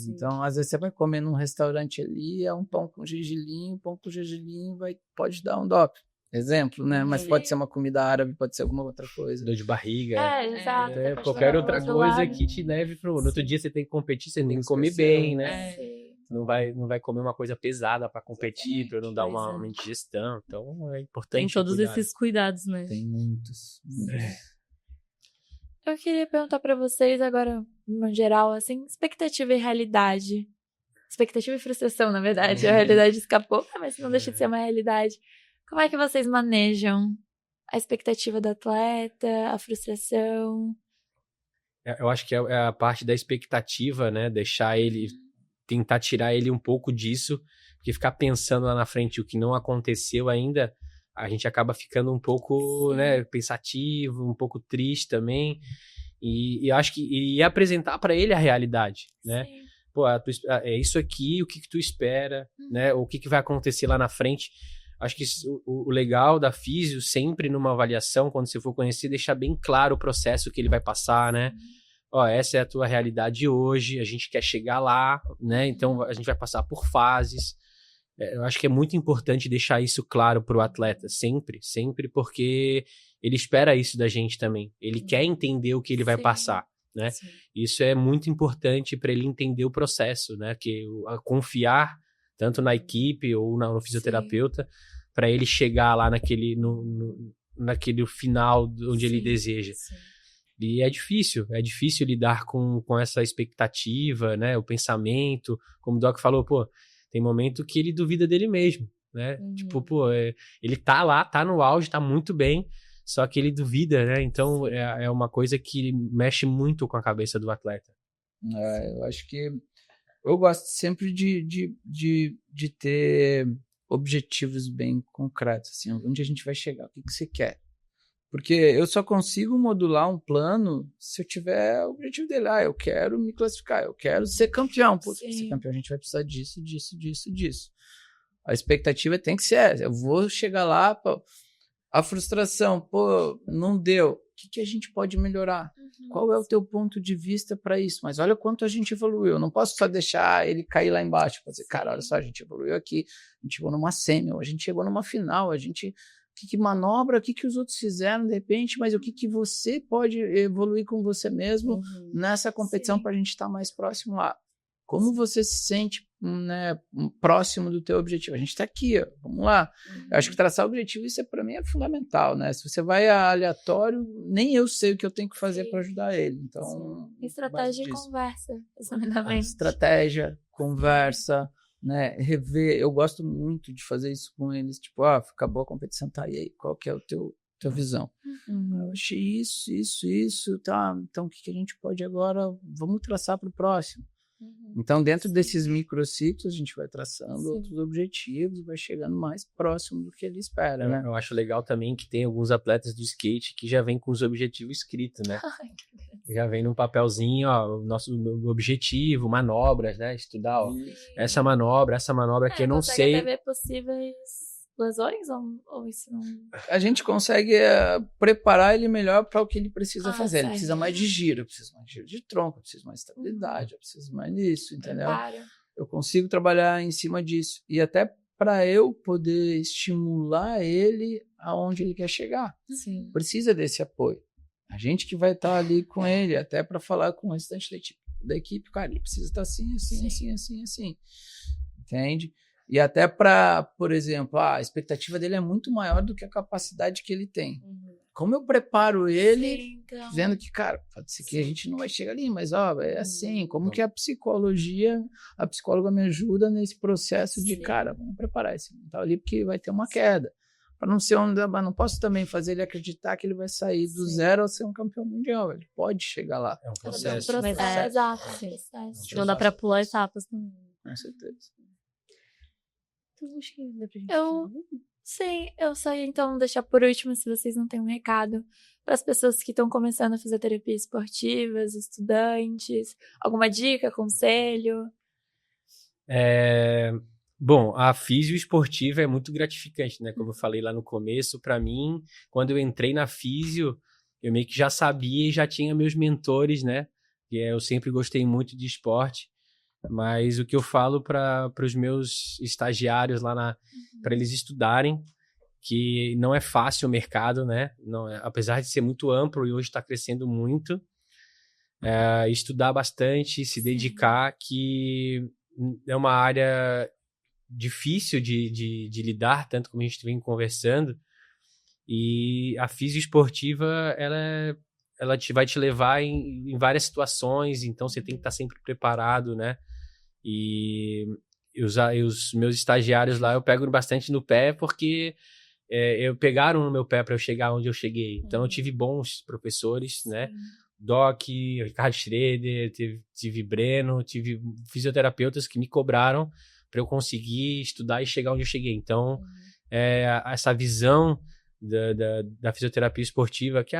Então, às vezes você vai comer num restaurante ali, é um pão com gergelim pode dar um doping. Exemplo, né? Mas pode ser uma comida árabe, pode ser alguma outra coisa. Dor de barriga. Exato. Qualquer outra coisa que te leve pro... No outro dia você tem que competir, você tem que comer bem, né? Não vai comer uma coisa pesada para competir, para não dar uma indigestão. Então, é importante. Tem todos esses cuidados, né? Tem muitos. Eu queria perguntar para vocês agora, no geral, assim, expectativa e realidade. Expectativa e frustração, na verdade. A realidade escapou, mas não deixa de ser uma realidade. Como é que vocês manejam a expectativa do atleta, a frustração? Eu acho que é a parte da expectativa, né? Deixar ele, tentar tirar ele um pouco disso, porque ficar pensando lá na frente o que não aconteceu ainda, a gente acaba ficando um pouco, né, pensativo, um pouco triste também. E eu acho que e apresentar para ele a realidade, né? Pô, é isso aqui, o que tu espera, né? O que vai acontecer lá na frente. Acho que o legal da físio, sempre numa avaliação, quando você for conhecer, deixar bem claro o processo que ele vai passar, né? Ó, essa é a tua realidade hoje, a gente quer chegar lá, né? Então a gente vai passar por fases. Eu acho que é muito importante deixar isso claro pro atleta, sempre, porque ele espera isso da gente também. Ele quer entender o que ele vai passar, né? Isso é muito importante para ele entender o processo, né? Que confiar tanto na equipe ou no fisioterapeuta, para ele chegar lá naquele final onde ele deseja. E é difícil lidar com essa expectativa, né? O pensamento, como o Doc falou, pô, tem momento que ele duvida dele mesmo, né? Tipo, pô, ele tá lá, tá no auge, tá muito bem, só que ele duvida, né? Então é uma coisa que mexe muito com a cabeça do atleta. Eu acho que eu gosto sempre de ter objetivos bem concretos, assim, onde a gente vai chegar, o que você quer. Porque eu só consigo modular um plano se eu tiver o objetivo dele. Eu quero me classificar, eu quero ser campeão. Pô, para ser campeão a gente vai precisar disso. A expectativa tem que ser essa. Eu vou chegar lá, pô, a frustração, pô, não deu. O que a gente pode melhorar? Qual é o teu ponto de vista para isso? Mas olha quanto a gente evoluiu. Eu não posso só deixar ele cair lá embaixo. Dizer, cara, olha só, a gente evoluiu aqui. A gente chegou numa semi, a gente chegou numa final. Que manobra, o que os outros fizeram de repente, mas o que você pode evoluir com você mesmo nessa competição para a gente estar mais próximo lá. Como você se sente, né, próximo do teu objetivo? A gente está aqui, ó, vamos lá. Eu acho que traçar objetivo, isso para mim é fundamental, né? Se você vai aleatório, nem eu sei o que eu tenho que fazer para ajudar ele. Então, estratégia e conversa, estratégia, conversa, né, rever. Eu gosto muito de fazer isso com eles, tipo, acabou a competição, tá, e aí, qual que é o tua visão? Eu achei isso, tá, então o que a gente pode agora, vamos traçar para o próximo. Então, dentro desses microciclos, a gente vai traçando outros objetivos, vai chegando mais próximo do que ele espera, né? Eu acho legal também que tem alguns atletas do skate que já vêm com os objetivos escritos, né? Já vem num papelzinho, ó, o nosso objetivo, manobras, né? Estudar, ó, essa manobra que eu não sei. Até ver possíveis lesões ou isso não... A gente consegue preparar ele melhor para o que ele precisa fazer. Ele precisa mais de giro, precisa mais de giro de tronco, precisa mais de estabilidade, precisa mais disso, entendeu? eu consigo trabalhar em cima disso. E até para eu poder estimular ele aonde ele quer chegar. Sim. Precisa desse apoio. A gente que vai estar ali com ele, até para falar com o restante da equipe, cara, ele precisa estar assim, assim. Entende? E até para, por exemplo, a expectativa dele é muito maior do que a capacidade que ele tem. Como eu preparo ele, dizendo que, cara, pode ser que a gente não vai chegar ali, mas ó, é assim, como que a psicóloga me ajuda nesse processo de, cara, vamos preparar esse mental ali, porque vai ter uma queda. Para não ser mas não posso também fazer ele acreditar que ele vai sair do zero a ser um campeão mundial. Ele pode chegar lá. É um processo. Exato. Não dá pra pular etapas também. Com certeza. Então, acho que dá pra gente Sim, eu só ia então deixar por último, se vocês não têm um recado para as pessoas que estão começando a fazer terapia esportivas, estudantes, alguma dica, conselho? Bom, a físio esportiva é muito gratificante, né? Como eu falei lá no começo, para mim, quando eu entrei na físio, eu meio que já sabia e já tinha meus mentores, né? E eu sempre gostei muito de esporte, mas o que eu falo para os meus estagiários lá para eles estudarem, que não é fácil o mercado, né? Não, apesar de ser muito amplo e hoje está crescendo muito, estudar bastante, se dedicar, que é uma área difícil de lidar, tanto como a gente vem conversando, e a físio esportiva ela vai te levar em várias situações, então você tem que estar sempre preparado, né? E os meus estagiários lá eu pego bastante no pé, porque pegaram no meu pé para eu chegar onde eu cheguei. Então eu tive bons professores, né? Doc, Ricardo Schroeder, tive Breno, tive fisioterapeutas que me cobraram para eu conseguir estudar e chegar onde eu cheguei. Então, essa visão da fisioterapia esportiva, que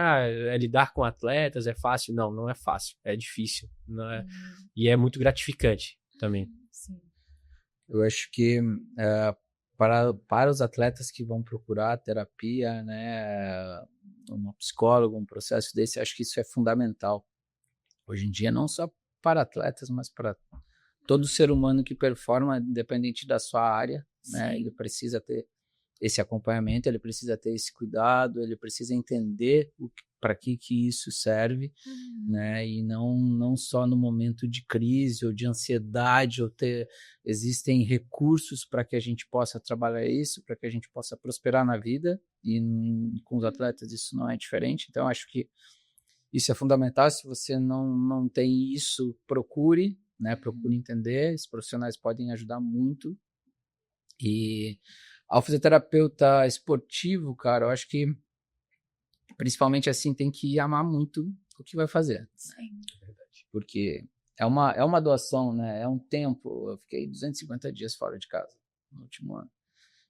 lidar com atletas é fácil. Não, não é fácil, é difícil. Não é, e é muito gratificante também. Sim. Eu acho que para os atletas que vão procurar terapia, né, um psicólogo, um processo desse, acho que isso é fundamental. Hoje em dia, não só para atletas, mas para todo ser humano que performa, independente da sua área, né, ele precisa ter esse acompanhamento, ele precisa ter esse cuidado, ele precisa entender para que isso serve, né, e não só no momento de crise ou de ansiedade, existem recursos para que a gente possa trabalhar isso, para que a gente possa prosperar na vida, e com os atletas isso não é diferente. Então acho que isso é fundamental. Se você não tem isso, procure, né, procure entender, os profissionais podem ajudar muito. E ao fisioterapeuta esportivo, cara, eu acho que principalmente assim tem que amar muito o que vai fazer. Sim. Porque é uma doação, né? É um tempo. Eu fiquei 250 dias fora de casa no último ano.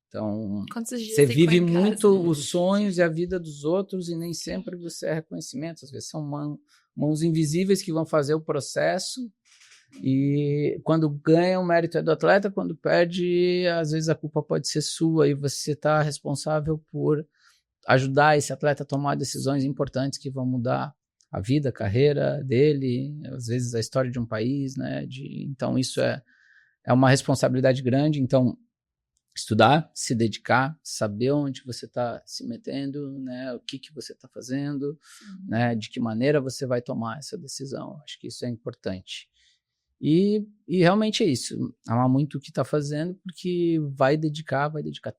Então, você vive muito os sonhos e a vida dos outros, e nem sempre você é reconhecimento. Às vezes são mãos invisíveis que vão fazer o processo, e quando ganha, o mérito é do atleta, quando perde, às vezes a culpa pode ser sua, e você está responsável por ajudar esse atleta a tomar decisões importantes que vão mudar a vida, a carreira dele, às vezes a história de um país, né? Então isso é uma responsabilidade grande. Então, estudar, se dedicar, saber onde você está se metendo, né? O que você está fazendo, né? De que maneira você vai tomar essa decisão. Acho que isso é importante. E realmente é isso, amar muito o que está fazendo, porque vai dedicar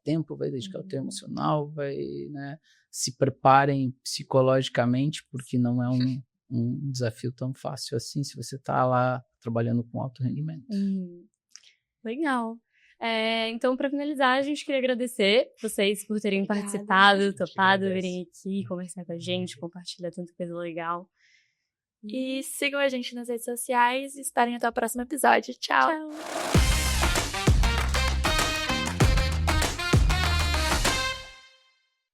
tempo, vai dedicar o tempo emocional, né? Se preparem psicologicamente, porque não é um desafio tão fácil assim, se você está lá trabalhando com alto rendimento. Legal. Então, para finalizar, a gente queria agradecer vocês por terem participado, topado, virem aqui conversar com a gente, compartilhar tanta coisa legal. E sigam a gente nas redes sociais e esperem até o próximo episódio. Tchau!